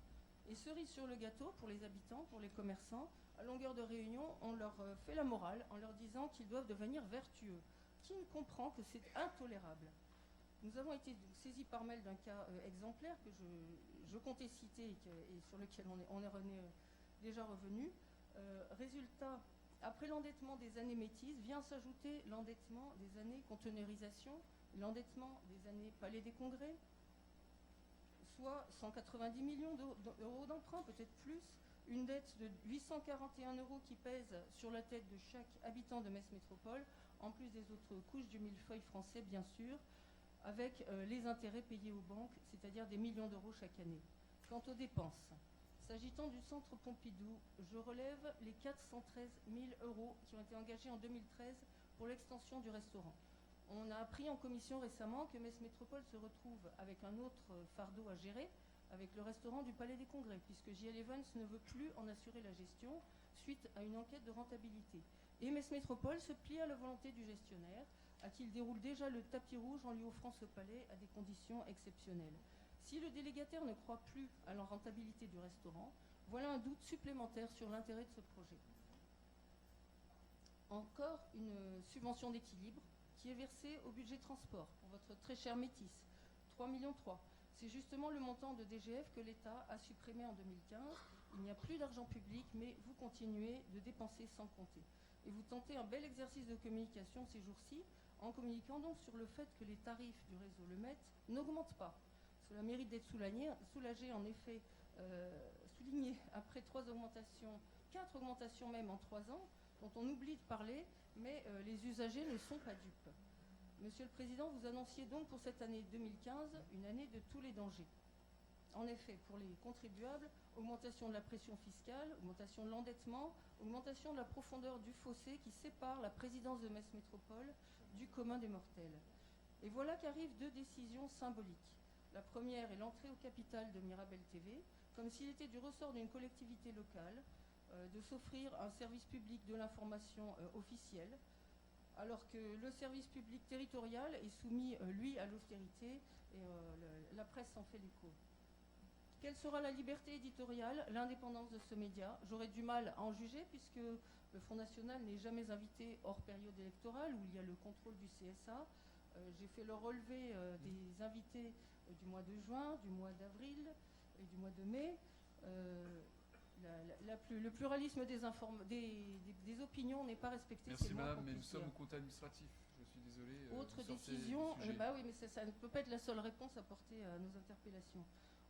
Et cerise sur le gâteau, pour les habitants, pour les commerçants, à longueur de réunion, on leur fait la morale en leur disant qu'ils doivent devenir vertueux. Qui ne comprend que c'est intolérable? Nous avons été saisis par mail d'un cas exemplaire que je comptais citer et sur lequel on est déjà revenu. Résultat, après l'endettement des années métis, vient s'ajouter l'endettement des années conteneurisation, l'endettement des années Palais des Congrès, soit 190 millions d'euros d'emprunt, peut-être plus, une dette de 841 euros qui pèse sur la tête de chaque habitant de Metz Métropole, en plus des autres couches du millefeuille français, bien sûr, avec les intérêts payés aux banques, c'est-à-dire des millions d'euros chaque année. Quant aux dépenses, s'agitant du centre Pompidou, je relève les 413 000 euros qui ont été engagés en 2013 pour l'extension du restaurant. On a appris en commission récemment que Metz Métropole se retrouve avec un autre fardeau à gérer, avec le restaurant du Palais des Congrès, puisque JL Evans ne veut plus en assurer la gestion suite à une enquête de rentabilité. Et Metz Métropole se plie à la volonté du gestionnaire, à qui il déroule déjà le tapis rouge en lui offrant ce palais à des conditions exceptionnelles. Si le délégataire ne croit plus à la rentabilité du restaurant, voilà un doute supplémentaire sur l'intérêt de ce projet. Encore une subvention d'équilibre qui est versée au budget transport pour votre très cher Métis, 3,3 millions. C'est justement le montant de DGF que l'État a supprimé en 2015. Il n'y a plus d'argent public, mais vous continuez de dépenser sans compter. Et vous tentez un bel exercice de communication ces jours-ci, en communiquant donc sur le fait que les tarifs du réseau Le Met n'augmentent pas. Cela mérite d'être soulagé, en effet, souligné après 4 augmentations même en 3 ans, dont on oublie de parler, mais les usagers ne sont pas dupes. Monsieur le Président, vous annonciez donc pour cette année 2015 une année de tous les dangers. En effet, pour les contribuables, augmentation de la pression fiscale, augmentation de l'endettement, augmentation de la profondeur du fossé qui sépare la présidence de Metz Métropole du commun des mortels. Et voilà qu'arrivent 2 décisions symboliques. La première est l'entrée au capital de Mirabel TV, comme s'il était du ressort d'une collectivité locale de s'offrir un service public de l'information officiel, alors que le service public territorial est soumis, lui, à l'austérité, et la presse s'en fait l'écho. Quelle sera la liberté éditoriale, l'indépendance de ce média? J'aurais du mal à en juger, puisque le Front National n'est jamais invité hors période électorale, où il y a le contrôle du CSA. J'ai fait le relevé des invités du mois de juin, du mois d'avril et du mois de mai. Le pluralisme des opinions n'est pas respecté. Merci madame, mais nous sommes au compte administratif. Je suis désolé. Autre décision, oui, mais ça ne peut pas être la seule réponse apportée à nos interpellations.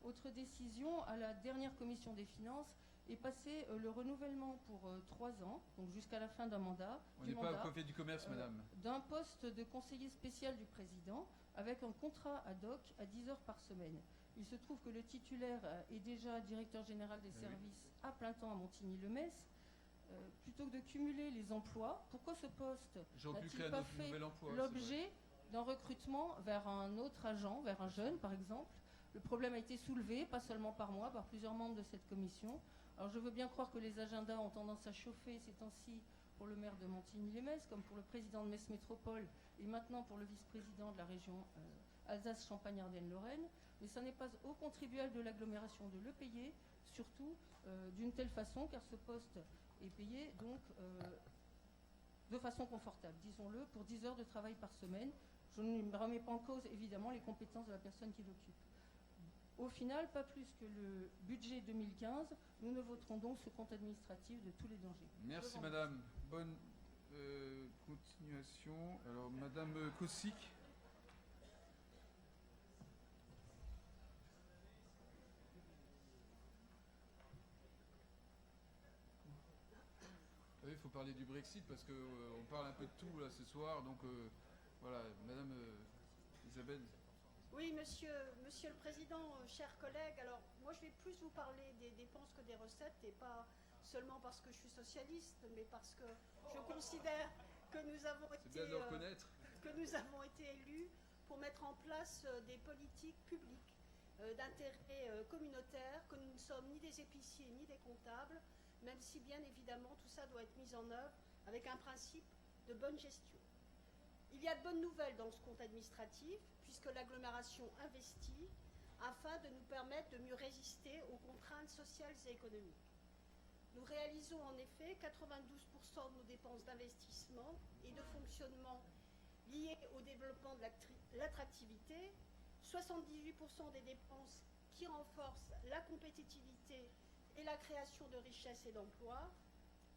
Autre décision, à la dernière commission des finances, est passé le renouvellement pour 3 ans, donc jusqu'à la fin d'un mandat. On n'est pas au Café du commerce, madame. D'un poste de conseiller spécial du président, avec un contrat ad hoc à 10 heures par semaine. Il se trouve que le titulaire est déjà directeur général des services à plein temps à Montigny-le-Metz. Plutôt que de cumuler les emplois, pourquoi ce poste n'a-t-il pas fait l'objet d'un recrutement vers un autre agent, vers un jeune par exemple? Le problème a été soulevé, pas seulement par moi, par plusieurs membres de cette commission. Alors je veux bien croire que les agendas ont tendance à chauffer ces temps-ci pour le maire de Montigny-les-Metz, comme pour le président de Metz Métropole, et maintenant pour le vice-président de la région Alsace-Champagne-Ardenne-Lorraine. Mais ce n'est pas aux contribuables de l'agglomération de le payer, surtout d'une telle façon, car ce poste est payé donc de façon confortable, disons-le, pour 10 heures de travail par semaine. Je ne remets pas en cause, évidemment, les compétences de la personne qui l'occupe. Au final, pas plus que le budget 2015, nous ne voterons donc ce compte administratif de tous les dangers. Merci madame. Bonne continuation. Alors madame Kosic. Oui, il faut parler du Brexit parce qu'on parle un peu de tout là ce soir. Donc voilà, madame Isabelle. Oui, monsieur le Président, chers collègues, alors moi je vais plus vous parler des dépenses que des recettes, et pas seulement parce que je suis socialiste, mais parce que je considère que nous avons été élus pour mettre en place des politiques publiques d'intérêt communautaire, que nous ne sommes ni des épiciers ni des comptables, même si bien évidemment tout ça doit être mis en œuvre avec un principe de bonne gestion. Il y a de bonnes nouvelles dans ce compte administratif, puisque l'agglomération investit afin de nous permettre de mieux résister aux contraintes sociales et économiques. Nous réalisons en effet 92% de nos dépenses d'investissement et de fonctionnement liées au développement de l'attractivité, 78% des dépenses qui renforcent la compétitivité et la création de richesses et d'emplois,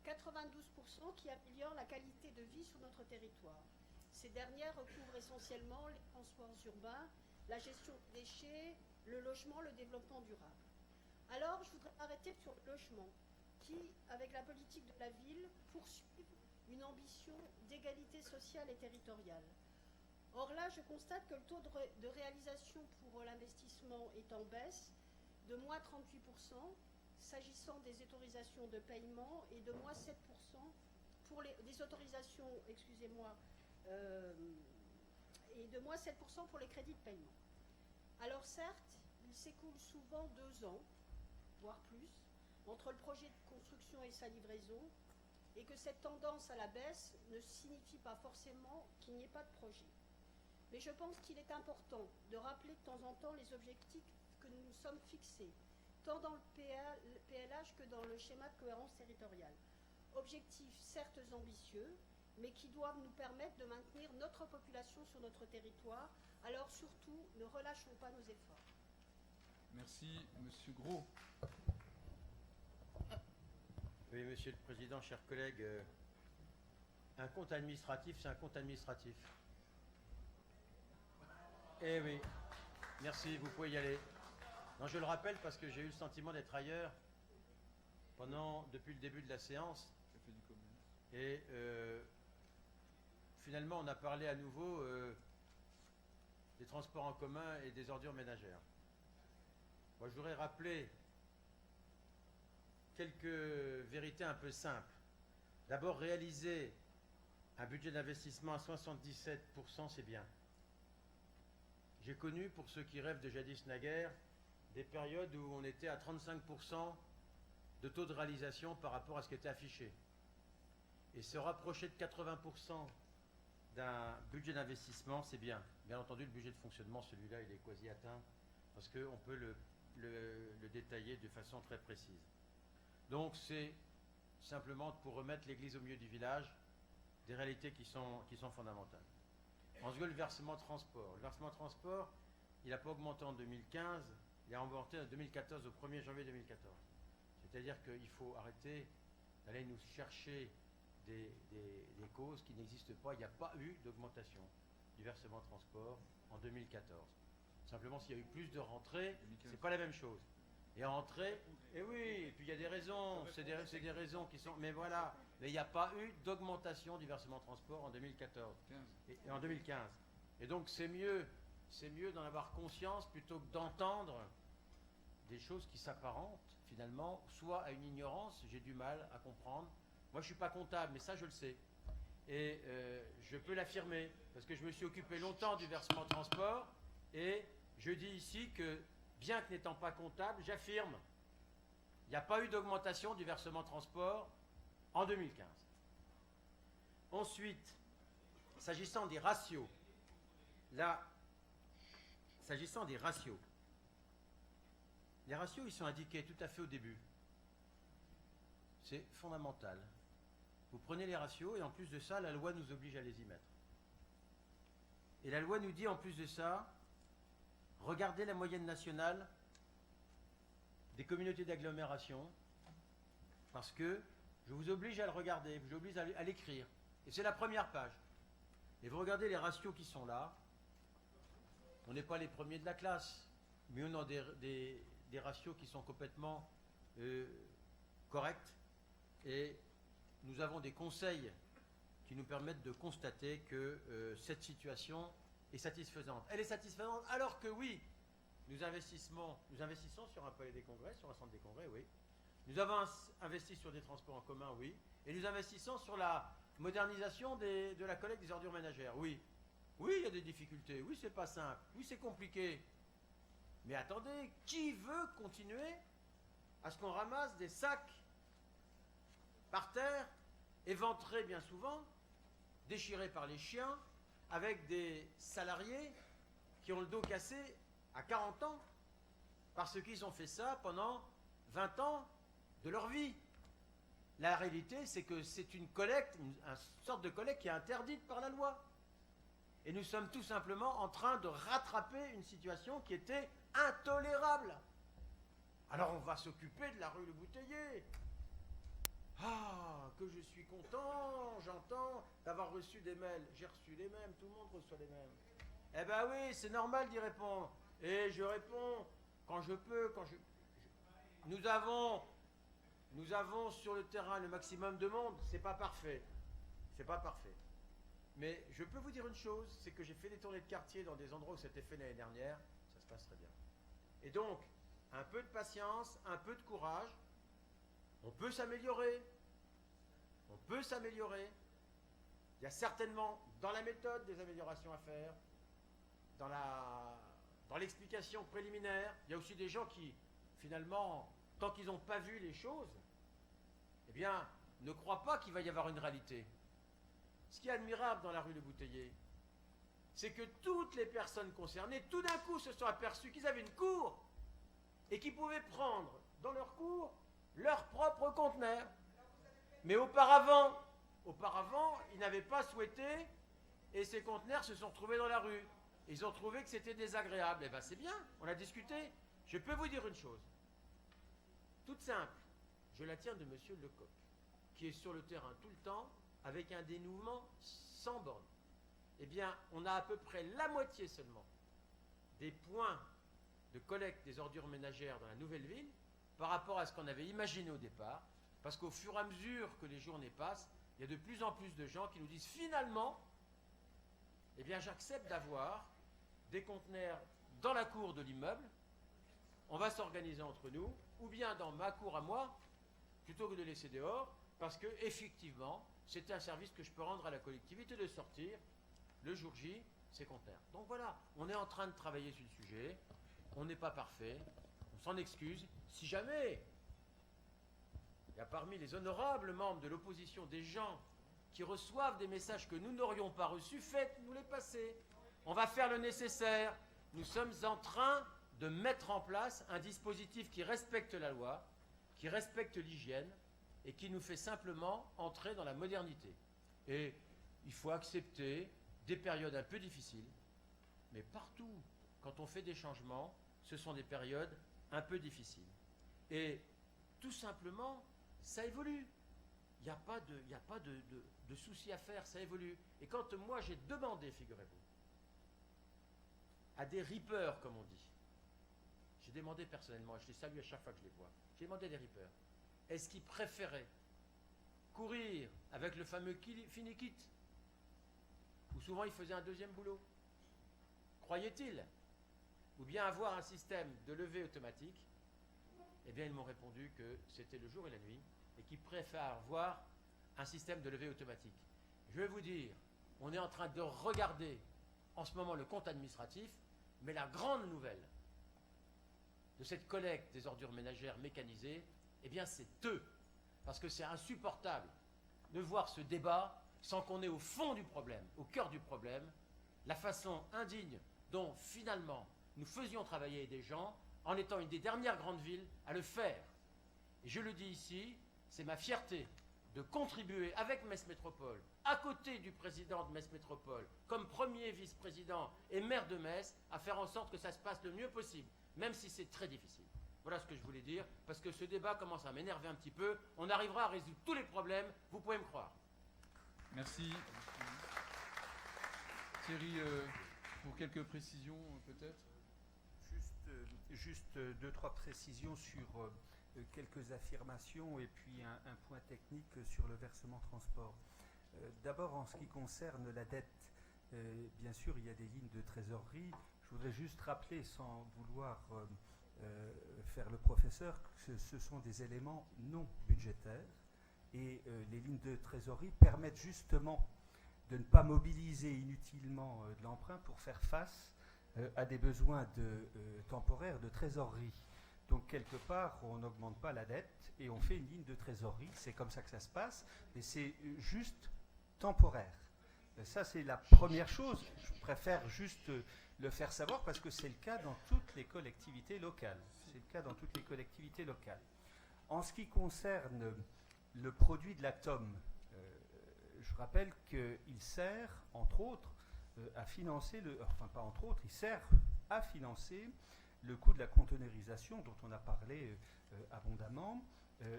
92% qui améliorent la qualité de vie sur notre territoire. Ces dernières recouvrent essentiellement les transports urbains, la gestion des déchets, le logement, le développement durable. Alors, je voudrais arrêter sur le logement, qui, avec la politique de la ville, poursuivent une ambition d'égalité sociale et territoriale. Or là, je constate que le taux de réalisation pour l'investissement est en baisse, de moins 38%, s'agissant des autorisations de paiement, et de moins 7% pour des autorisations, et de moins 7% pour les crédits de paiement. Alors certes, il s'écoule souvent 2 ans, voire plus, entre le projet de construction et sa livraison, et que cette tendance à la baisse ne signifie pas forcément qu'il n'y ait pas de projet. Mais je pense qu'il est important de rappeler de temps en temps les objectifs que nous nous sommes fixés, tant dans le PLH que dans le schéma de cohérence territoriale. Objectifs certes ambitieux, mais qui doivent nous permettre de maintenir notre population sur notre territoire. Alors surtout, ne relâchons pas nos efforts. Merci, Monsieur Gros. Oui, Monsieur le Président, chers collègues, un compte administratif, c'est un compte administratif. Eh oui, merci, vous pouvez y aller. Non, je le rappelle parce que j'ai eu le sentiment d'être ailleurs depuis le début de la séance. Et finalement, on a parlé à nouveau des transports en commun et des ordures ménagères. Moi, je voudrais rappeler quelques vérités un peu simples. D'abord, réaliser un budget d'investissement à 77%, c'est bien. J'ai connu, pour ceux qui rêvent de jadis naguère, des périodes où on était à 35% de taux de réalisation par rapport à ce qui était affiché. Et se rapprocher de 80% d'un budget d'investissement, c'est bien. Bien entendu, le budget de fonctionnement, celui-là, il est quasi atteint, parce qu'on peut le détailler de façon très précise. Donc, c'est simplement pour remettre l'église au milieu du village, des réalités qui sont fondamentales. Ensuite, le versement transport. Le versement transport, il n'a pas augmenté en 2015, il a augmenté en 2014, au 1er janvier 2014. C'est-à-dire qu'il faut arrêter d'aller nous chercher des causes qui n'existent pas. Il n'y a pas eu d'augmentation du versement transport en 2014. Simplement, s'il y a eu plus de rentrées, ce n'est pas la même chose. Et rentrées, et oui, et puis il y a des raisons, c'est des raisons qui sont... Mais voilà, mais il n'y a pas eu d'augmentation du versement transport en 2014. Et en 2015. Et donc c'est mieux d'en avoir conscience plutôt que d'entendre des choses qui s'apparentent finalement, soit à une ignorance, j'ai du mal à comprendre. Moi je ne suis pas comptable, mais ça je le sais. Et je peux l'affirmer, parce que je me suis occupé longtemps du versement transport, et je dis ici que, bien que n'étant pas comptable, j'affirme, il n'y a pas eu d'augmentation du versement transport en 2015. Ensuite, s'agissant des ratios, les ratios, ils sont indiqués tout à fait au début. C'est fondamental. Vous prenez les ratios et en plus de ça, la loi nous oblige à les y mettre. Et la loi nous dit en plus de ça, regardez la moyenne nationale des communautés d'agglomération, parce que je vous oblige à le regarder, je vous oblige à l'écrire. Et c'est la première page. Et vous regardez les ratios qui sont là. On n'est pas les premiers de la classe, mais on a des ratios qui sont complètement corrects. Et nous avons des conseils qui nous permettent de constater que cette situation est satisfaisante. Elle est satisfaisante alors que oui, nous investissons sur un palais des congrès, sur un centre des congrès, oui. Nous avons investi sur des transports en commun, oui. Et nous investissons sur la modernisation de la collecte des ordures ménagères, oui. Oui, il y a des difficultés, oui, c'est pas simple, oui, c'est compliqué. Mais attendez, qui veut continuer à ce qu'on ramasse des sacs par terre, éventrés bien souvent, déchirés par les chiens, avec des salariés qui ont le dos cassé à 40 ans, parce qu'ils ont fait ça pendant 20 ans de leur vie. La réalité, c'est que c'est une collecte, une sorte de collecte qui est interdite par la loi. Et nous sommes tout simplement en train de rattraper une situation qui était intolérable. Alors on va s'occuper de la rue Le Bouteiller. Ah, que je suis content, j'entends, d'avoir reçu des mails. J'ai reçu les mêmes, tout le monde reçoit les mêmes. Eh ben oui, c'est normal d'y répondre. Et je réponds quand je peux, Nous avons sur le terrain le maximum de monde, c'est pas parfait. C'est pas parfait. Mais je peux vous dire une chose, c'est que j'ai fait des tournées de quartier dans des endroits où c'était fait l'année dernière, ça se passe très bien. Et donc, un peu de patience, un peu de courage, on peut s'améliorer. On peut s'améliorer. Il y a certainement dans la méthode des améliorations à faire, dans l'explication préliminaire. Il y a aussi des gens qui, finalement, tant qu'ils n'ont pas vu les choses, eh bien, ne croient pas qu'il va y avoir une réalité. Ce qui est admirable dans la rue de Bouteiller, c'est que toutes les personnes concernées, tout d'un coup, se sont aperçues qu'ils avaient une cour et qu'ils pouvaient prendre dans leur cour leur propre conteneur. Mais auparavant, ils n'avaient pas souhaité et ces conteneurs se sont retrouvés dans la rue. Ils ont trouvé que c'était désagréable. Eh bien, c'est bien, on a discuté. Je peux vous dire une chose, toute simple. Je la tiens de M. Lecoq, qui est sur le terrain tout le temps, avec un dénouement sans borne. Eh bien, on a à peu près la moitié seulement des points de collecte des ordures ménagères dans la nouvelle ville par rapport à ce qu'on avait imaginé au départ, parce qu'au fur et à mesure que les journées passent, il y a de plus en plus de gens qui nous disent finalement, eh bien, j'accepte d'avoir des conteneurs dans la cour de l'immeuble, on va s'organiser entre nous, ou bien dans ma cour à moi, plutôt que de laisser dehors, parce que effectivement, c'est un service que je peux rendre à la collectivité de sortir le jour J ces conteneurs. Donc voilà, on est en train de travailler sur le sujet, on n'est pas parfait, on s'en excuse. Si jamais il y a parmi les honorables membres de l'opposition des gens qui reçoivent des messages que nous n'aurions pas reçus, faites-nous les passer. On va faire le nécessaire. Nous sommes en train de mettre en place un dispositif qui respecte la loi, qui respecte l'hygiène et qui nous fait simplement entrer dans la modernité. Et il faut accepter des périodes un peu difficiles, mais partout, quand on fait des changements, ce sont des périodes un peu difficiles. Et tout simplement, ça évolue. Il n'y a pas de souci à faire, ça évolue. Et quand moi j'ai demandé, figurez-vous, à des rippers, comme on dit, j'ai demandé personnellement, et je les salue à chaque fois que je les vois, j'ai demandé à des rippers, est-ce qu'ils préféraient courir avec le fameux finiquit, où souvent ils faisaient un deuxième boulot, croyaient-ils, ou bien avoir un système de levée automatique? Eh bien, ils m'ont répondu que c'était le jour et la nuit, et qu'ils préfèrent avoir un système de levée automatique. Je vais vous dire, on est en train de regarder en ce moment le compte administratif, mais la grande nouvelle de cette collecte des ordures ménagères mécanisées, eh bien c'est eux. Parce que c'est insupportable de voir ce débat sans qu'on ait au fond du problème, au cœur du problème, la façon indigne dont finalement nous faisions travailler des gens en étant une des dernières grandes villes à le faire. Et je le dis ici, c'est ma fierté de contribuer avec Metz Métropole, à côté du président de Metz Métropole, comme premier vice-président et maire de Metz, à faire en sorte que ça se passe le mieux possible, même si c'est très difficile. Voilà ce que je voulais dire, parce que ce débat commence à m'énerver un petit peu. On arrivera à résoudre tous les problèmes, vous pouvez me croire. Merci. Thierry, pour quelques précisions peut-être. Juste deux, trois précisions sur quelques affirmations et puis un point technique sur le versement transport. D'abord, en ce qui concerne la dette, bien sûr, il y a des lignes de trésorerie. Je voudrais juste rappeler, sans vouloir faire le professeur, que ce sont des éléments non budgétaires et les lignes de trésorerie permettent justement de ne pas mobiliser inutilement de l'emprunt pour faire face à des besoins temporaires de trésorerie. Donc, quelque part, on n'augmente pas la dette et on fait une ligne de trésorerie. C'est comme ça que ça se passe, mais c'est juste temporaire. Ça, c'est la première chose. Je préfère juste le faire savoir parce que c'est le cas dans toutes les collectivités locales. C'est le cas dans toutes les collectivités locales. En ce qui concerne le produit de la TOM, je rappelle qu'il sert, entre autres, à financer, pas entre autres, il sert à financer le coût de la conteneurisation dont on a parlé abondamment.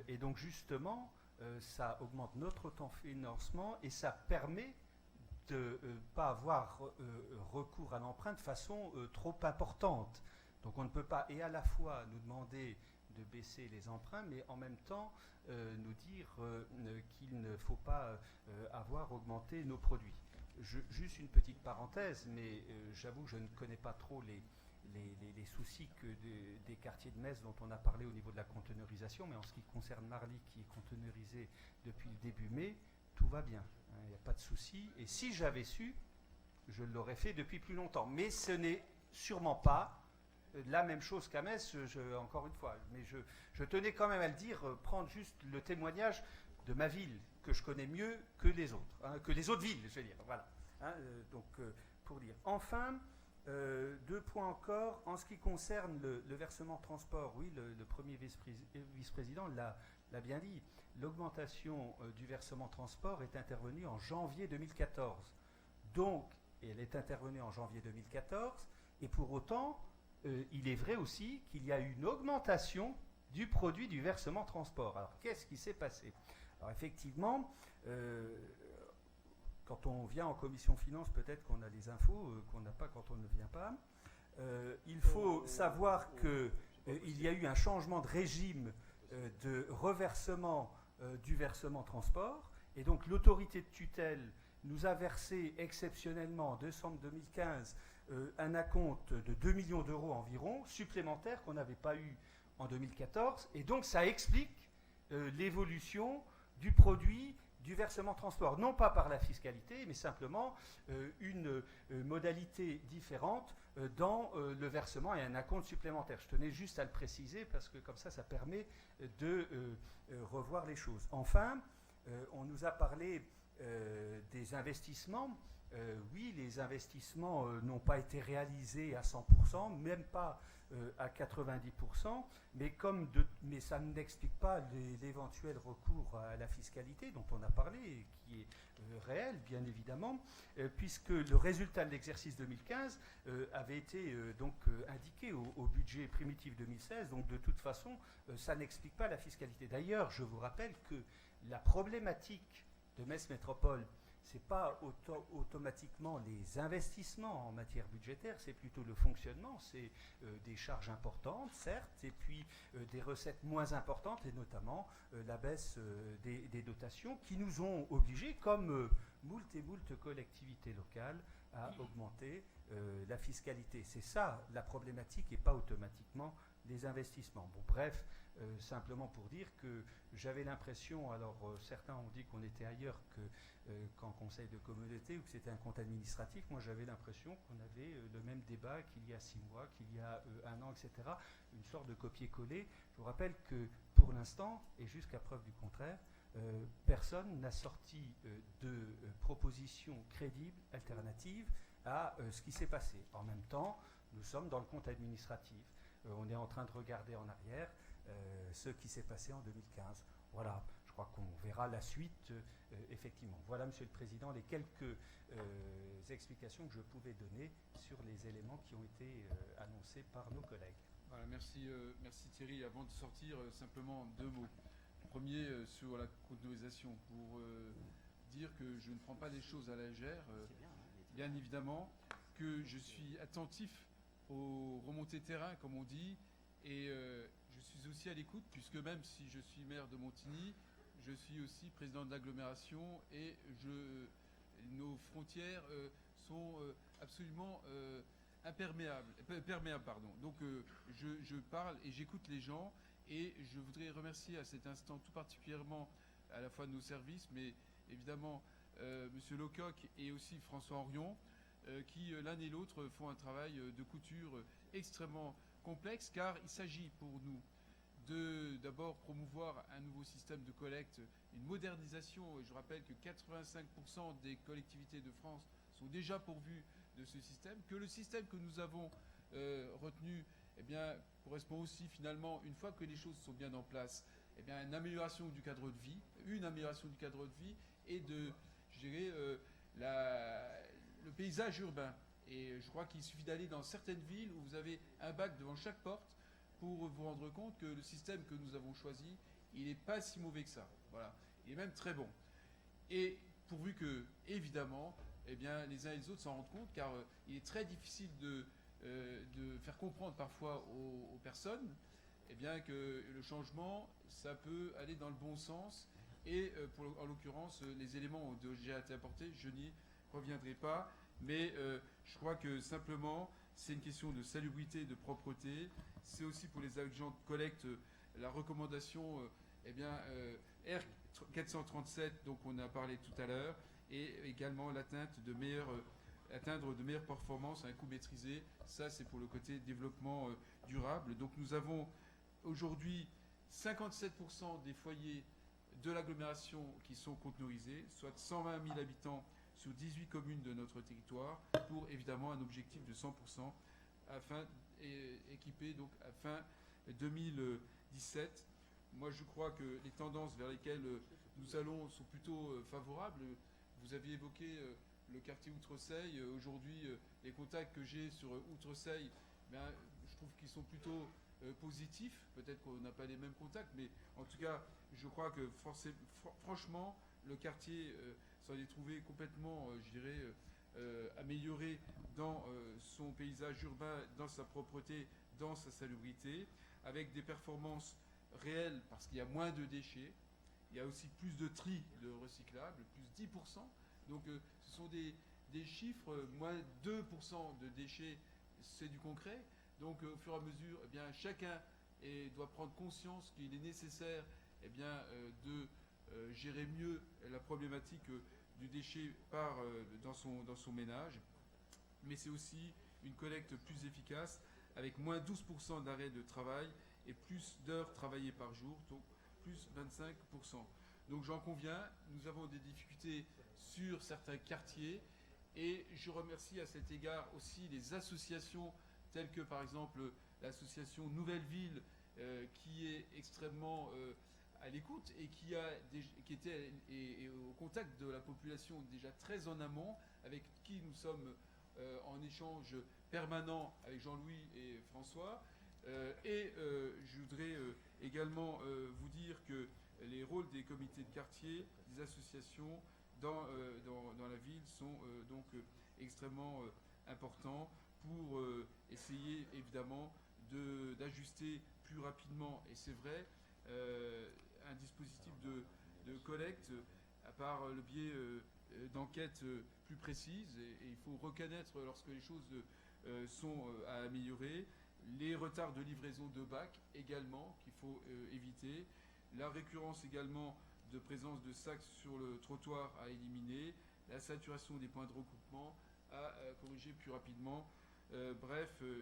Et donc justement, ça augmente notre autofinancement et ça permet de ne pas avoir recours à l'emprunt de façon trop importante. Donc on ne peut pas et à la fois nous demander de baisser les emprunts, mais en même temps nous dire qu'il ne faut pas avoir augmenté nos produits. Juste une petite parenthèse, mais j'avoue que je ne connais pas trop les soucis des quartiers de Metz dont on a parlé au niveau de la conteneurisation, mais en ce qui concerne Marly, qui est conteneurisé depuis le début mai, tout va bien. Il n'y a pas de souci. Et si j'avais su, je l'aurais fait depuis plus longtemps. Mais ce n'est sûrement pas la même chose qu'à Metz, encore une fois. Mais je tenais quand même à le dire, prendre juste le témoignage de ma ville, que je connais mieux que les autres, que les autres villes, je veux dire. Voilà. Donc, pour dire. Enfin, 2 points encore. En ce qui concerne le versement transport, oui, le premier vice-président l'a bien dit. L'augmentation du versement transport est intervenue en janvier 2014. Donc, elle est intervenue en janvier 2014, et pour autant, il est vrai aussi qu'il y a eu une augmentation du produit du versement transport. Alors, qu'est-ce qui s'est passé? Alors, effectivement, quand on vient en commission finance, peut-être qu'on a des infos qu'on n'a pas quand on ne vient pas. Il faut savoir qu'il y a eu un changement de régime de reversement du versement transport, et donc l'autorité de tutelle nous a versé exceptionnellement en décembre 2015 un acompte de 2 millions d'euros environ, supplémentaires qu'on n'avait pas eu en 2014, et donc ça explique l'évolution du produit du versement transport, non pas par la fiscalité, mais simplement une modalité différente dans le versement et un acompte supplémentaire. Je tenais juste à le préciser parce que comme ça permet de revoir les choses. Enfin, on nous a parlé des investissements. Oui, les investissements n'ont pas été réalisés à 100%, même pas à 90%, mais ça n'explique pas l'éventuel recours à la fiscalité dont on a parlé, qui est réel, bien évidemment, puisque le résultat de l'exercice 2015 avait été donc indiqué au budget primitif 2016, donc de toute façon, ça n'explique pas la fiscalité. D'ailleurs, je vous rappelle que la problématique de Metz Métropole, ce n'est pas automatiquement les investissements en matière budgétaire, c'est plutôt le fonctionnement. C'est des charges importantes, certes, et puis des recettes moins importantes, et notamment la baisse des dotations qui nous ont obligés, comme moult et moult collectivités locales, à augmenter la fiscalité. C'est ça la problématique et pas automatiquement les investissements. Bon, bref, simplement pour dire que j'avais l'impression, alors certains ont dit qu'on était ailleurs qu'en conseil de communauté ou que c'était un compte administratif. Moi, j'avais l'impression qu'on avait le même débat qu'il y a 6 mois, qu'il y a 1 an, etc. Une sorte de copier-coller. Je vous rappelle que pour l'instant, et jusqu'à preuve du contraire, personne n'a sorti de propositions crédibles, alternatives à ce qui s'est passé. En même temps, nous sommes dans le compte administratif. On est en train de regarder en arrière ce qui s'est passé en 2015. Voilà, je crois qu'on verra la suite, effectivement. Voilà, Monsieur le Président, les quelques explications que je pouvais donner sur les éléments qui ont été annoncés par nos collègues. Voilà, merci Thierry. Avant de sortir, simplement 2 mots. Premier, sur la conteneurisation, pour dire que je ne prends pas les choses à la légère. Bien évidemment que je suis attentif aux remontées terrain, comme on dit, et je suis aussi à l'écoute, puisque même si je suis maire de Montigny, je suis aussi président de l'agglomération, et nos frontières sont absolument perméables. Donc je parle et j'écoute les gens, et je voudrais remercier à cet instant tout particulièrement à la fois nos services, mais évidemment Monsieur Lecoq et aussi François Henrion, qui l'un et l'autre font un travail de couture extrêmement complexe, car il s'agit pour nous d'abord promouvoir un nouveau système de collecte, une modernisation. Je rappelle que 85% des collectivités de France sont déjà pourvues de ce système, que le système que nous avons retenu correspond aussi finalement, une fois que les choses sont bien en place, une amélioration du cadre de vie, et de gérer le paysage urbain. Et je crois qu'il suffit d'aller dans certaines villes où vous avez un bac devant chaque porte pour vous rendre compte que le système que nous avons choisi, il n'est pas si mauvais que ça. Voilà. Il est même très bon. Et pourvu que, évidemment, eh bien, les uns et les autres s'en rendent compte, car il est très difficile de faire comprendre parfois aux personnes eh bien, que le changement, ça peut aller dans le bon sens. Et en l'occurrence, les éléments ont déjà été apportés, je n'y reviendrai pas. Mais je crois que simplement, c'est une question de salubrité, de propreté. C'est aussi pour les agents de collecte la recommandation R437, dont on a parlé tout à l'heure, et également atteindre de meilleures performances à un coût maîtrisé. Ça, c'est pour le côté développement durable. Donc nous avons aujourd'hui 57% des foyers de l'agglomération qui sont conteneurisés, soit 120 000 habitants sur 18 communes de notre territoire, pour évidemment un objectif de 100% équipé donc à fin 2017. Moi, je crois que les tendances vers lesquelles nous allons sont plutôt favorables. Vous aviez évoqué le quartier Outreseille. Aujourd'hui, les contacts que j'ai sur Outreseille, je trouve qu'ils sont plutôt positifs. Peut-être qu'on n'a pas les mêmes contacts, mais en tout cas, je crois que franchement, le quartier s'en est trouvé complètement, amélioré dans son paysage urbain, dans sa propreté, dans sa salubrité, avec des performances réelles, parce qu'il y a moins de déchets. Il y a aussi plus de tri de recyclables, plus 10%. Donc ce sont des chiffres, moins 2% de déchets, c'est du concret. Donc au fur et à mesure, eh bien, chacun doit prendre conscience qu'il est nécessaire de gérer mieux la problématique du déchet dans son ménage. Mais c'est aussi une collecte plus efficace, avec moins 12% d'arrêt de travail et plus d'heures travaillées par jour, donc plus 25%. Donc j'en conviens, nous avons des difficultés sur certains quartiers, et je remercie à cet égard aussi les associations telles que par exemple l'association Nouvelle Ville, qui est extrêmement à l'écoute et qui était au contact de la population déjà très en amont, avec qui nous sommes en échange permanent avec Jean-Louis et François. Je voudrais également vous dire que les rôles des comités de quartier, des associations dans la ville sont donc extrêmement importants pour essayer évidemment d'ajuster plus rapidement, et c'est vrai, un dispositif de collecte par le biais d'enquêtes plus précises, et il faut reconnaître lorsque les choses sont à améliorer. Les retards de livraison de bacs également qu'il faut éviter. La récurrence également de présence de sacs sur le trottoir à éliminer. La saturation des points de recoupement à corriger plus rapidement.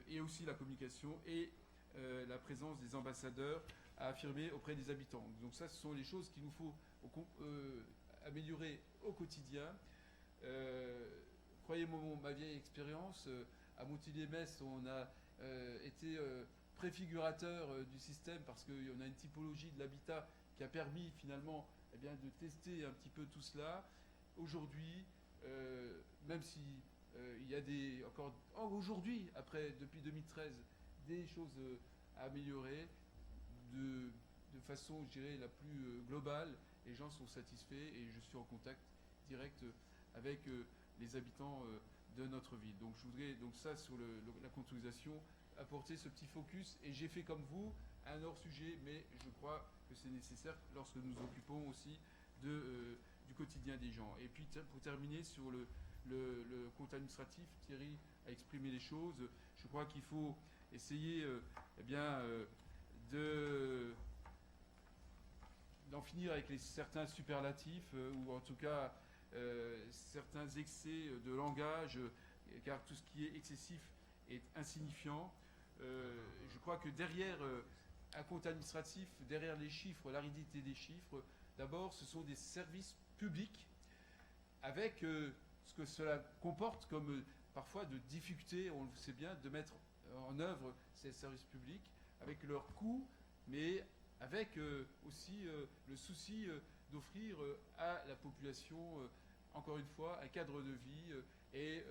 Et aussi la communication et la présence des ambassadeurs à affirmer auprès des habitants. Donc ça, ce sont les choses qu'il nous faut améliorer au quotidien. Croyez-moi, ma vieille expérience, à Montillier-Metz, on a été préfigurateur du système, parce qu'on a une typologie de l'habitat qui a permis finalement de tester un petit peu tout cela. Aujourd'hui, même si il y a encore aujourd'hui, depuis 2013, des choses à améliorer de façon, je dirais, la plus globale. Les gens sont satisfaits et je suis en contact direct avec les habitants de notre ville. Donc je voudrais ça sur la contorisation, apporter ce petit focus, et j'ai fait comme vous un hors-sujet, mais je crois que c'est nécessaire lorsque nous nous occupons aussi du quotidien des gens. Et puis pour terminer sur le compte administratif, Thierry a exprimé les choses. Je crois qu'il faut essayer d'en finir avec certains superlatifs, ou en tout cas certains excès de langage, car tout ce qui est excessif est insignifiant. Je crois que derrière un compte administratif, derrière les chiffres, l'aridité des chiffres, d'abord ce sont des services publics, avec ce que cela comporte comme parfois de difficultés, on le sait bien, de mettre en œuvre ces services publics, avec leurs coûts, mais avec aussi le souci d'offrir à la population, encore une fois, un cadre de vie et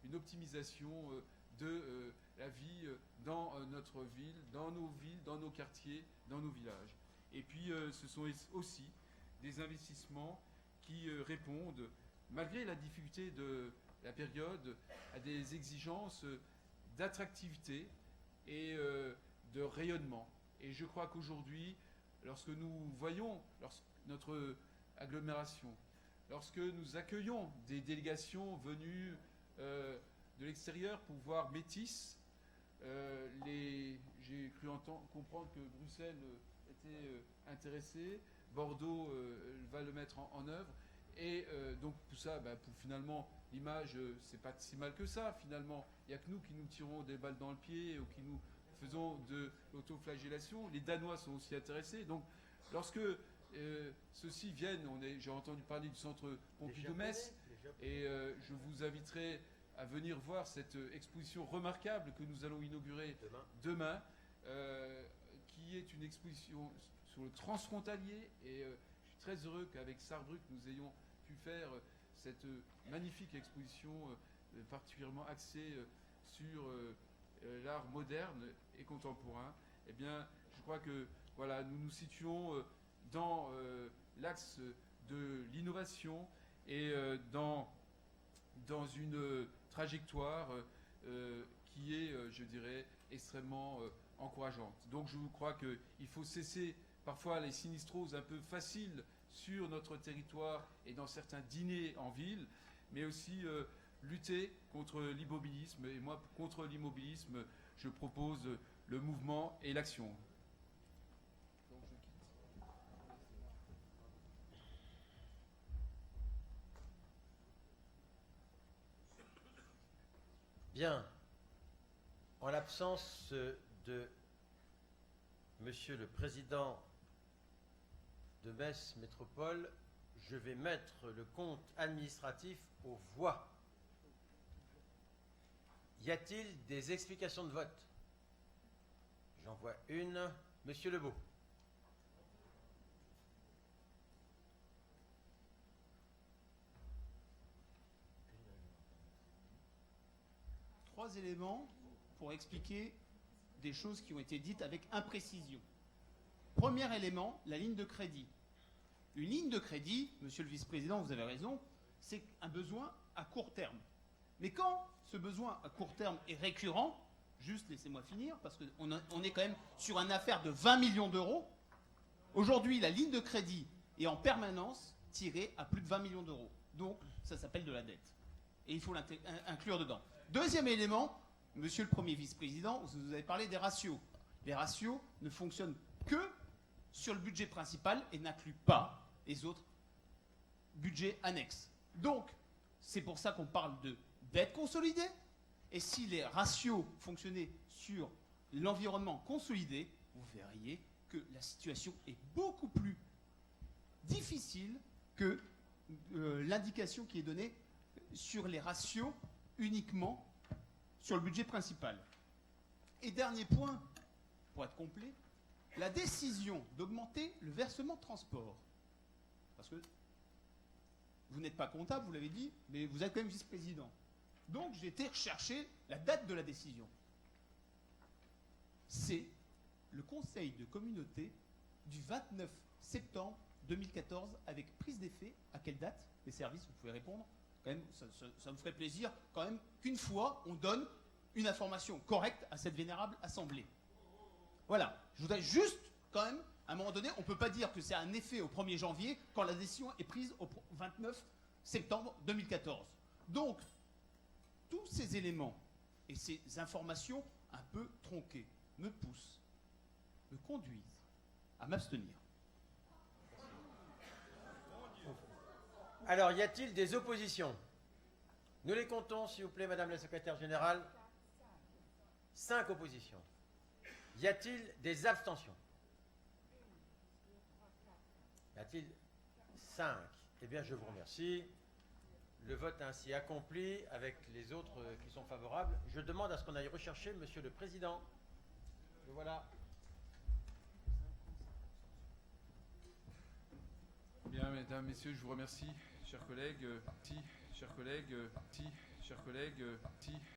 une optimisation de la vie dans notre ville, dans nos quartiers, dans nos villages. Et puis ce sont aussi des investissements qui répondent, malgré la difficulté de la période, à des exigences d'attractivité et de rayonnement. Et je crois qu'aujourd'hui, lorsque nous voyons notre agglomération, lorsque nous accueillons des délégations venues de l'extérieur pour voir Métis, j'ai cru comprendre que Bruxelles était intéressée, Bordeaux va le mettre en œuvre, et donc tout ça, pour finalement, l'image, c'est pas si mal que ça, finalement. Il n'y a que nous qui nous tirons des balles dans le pied ou qui nous faisons de l'autoflagellation. Les Danois sont aussi intéressés. Donc, lorsque ceux-ci viennent, j'ai entendu parler du centre Pompidou Metz, et je vous inviterai à venir voir cette exposition remarquable que nous allons inaugurer demain, qui est une exposition sur le transfrontalier. Et je suis très heureux qu'avec Sarrebruck, nous ayons pu faire cette magnifique exposition particulièrement axée sur l'art moderne et contemporain. Eh bien, je crois que voilà, nous nous situons dans l'axe de l'innovation et dans une trajectoire qui est, je dirais, extrêmement encourageante. Donc je crois qu'il faut cesser parfois les sinistroses un peu faciles sur notre territoire et dans certains dîners en ville, mais aussi lutter contre l'immobilisme. Et moi, contre l'immobilisme, je propose le mouvement et l'action. Bien. En l'absence de Monsieur le Président de Metz Métropole, je vais mettre le compte administratif aux voix. Y a-t-il des explications de vote? J'en vois une. Monsieur Lebeau. Trois éléments pour expliquer des choses qui ont été dites avec imprécision. Premier élément, la ligne de crédit. Une ligne de crédit, monsieur le vice-président, vous avez raison, c'est un besoin à court terme. Mais quand ce besoin à court terme est récurrent, juste laissez-moi finir, parce qu'on est quand même sur une affaire de 20 millions d'euros. Aujourd'hui, la ligne de crédit est en permanence tirée à plus de 20 millions d'euros. Donc, ça s'appelle de la dette. Et il faut l'inclure dedans. Deuxième élément, monsieur le premier vice-président, vous avez parlé des ratios. Les ratios ne fonctionnent que sur le budget principal et n'incluent pas les autres budgets annexes. Donc, c'est pour ça qu'on parle de dette consolidée. Et si les ratios fonctionnaient sur l'environnement consolidé, vous verriez que la situation est beaucoup plus difficile que l'indication qui est donnée sur les ratios uniquement sur le budget principal. Et dernier point, pour être complet, la décision d'augmenter le versement de transport. Parce que vous n'êtes pas comptable, vous l'avez dit, mais vous êtes quand même vice-président. Donc j'ai été rechercher la date de la décision. C'est le Conseil de communauté du 29 septembre 2014 avec prise d'effet. À quelle date? Les services, vous pouvez répondre. Quand même, ça me ferait plaisir quand même qu'une fois on donne une information correcte à cette vénérable assemblée. Voilà. Je voudrais juste quand même, à un moment donné, on ne peut pas dire que c'est un effet au 1er janvier quand la décision est prise au 29 septembre 2014. Donc, tous ces éléments et ces informations un peu tronquées me poussent, me conduisent à m'abstenir. Alors, y a-t-il des oppositions? Nous les comptons, s'il vous plaît, Madame la Secrétaire Générale. 5 oppositions. Y a-t-il des abstentions? Y a-t-il 5? Eh bien, je vous remercie. Le vote est ainsi accompli avec les autres qui sont favorables. Je demande à ce qu'on aille rechercher Monsieur le Président. Le voilà. Bien, mesdames, messieurs, je vous remercie, chers collègues.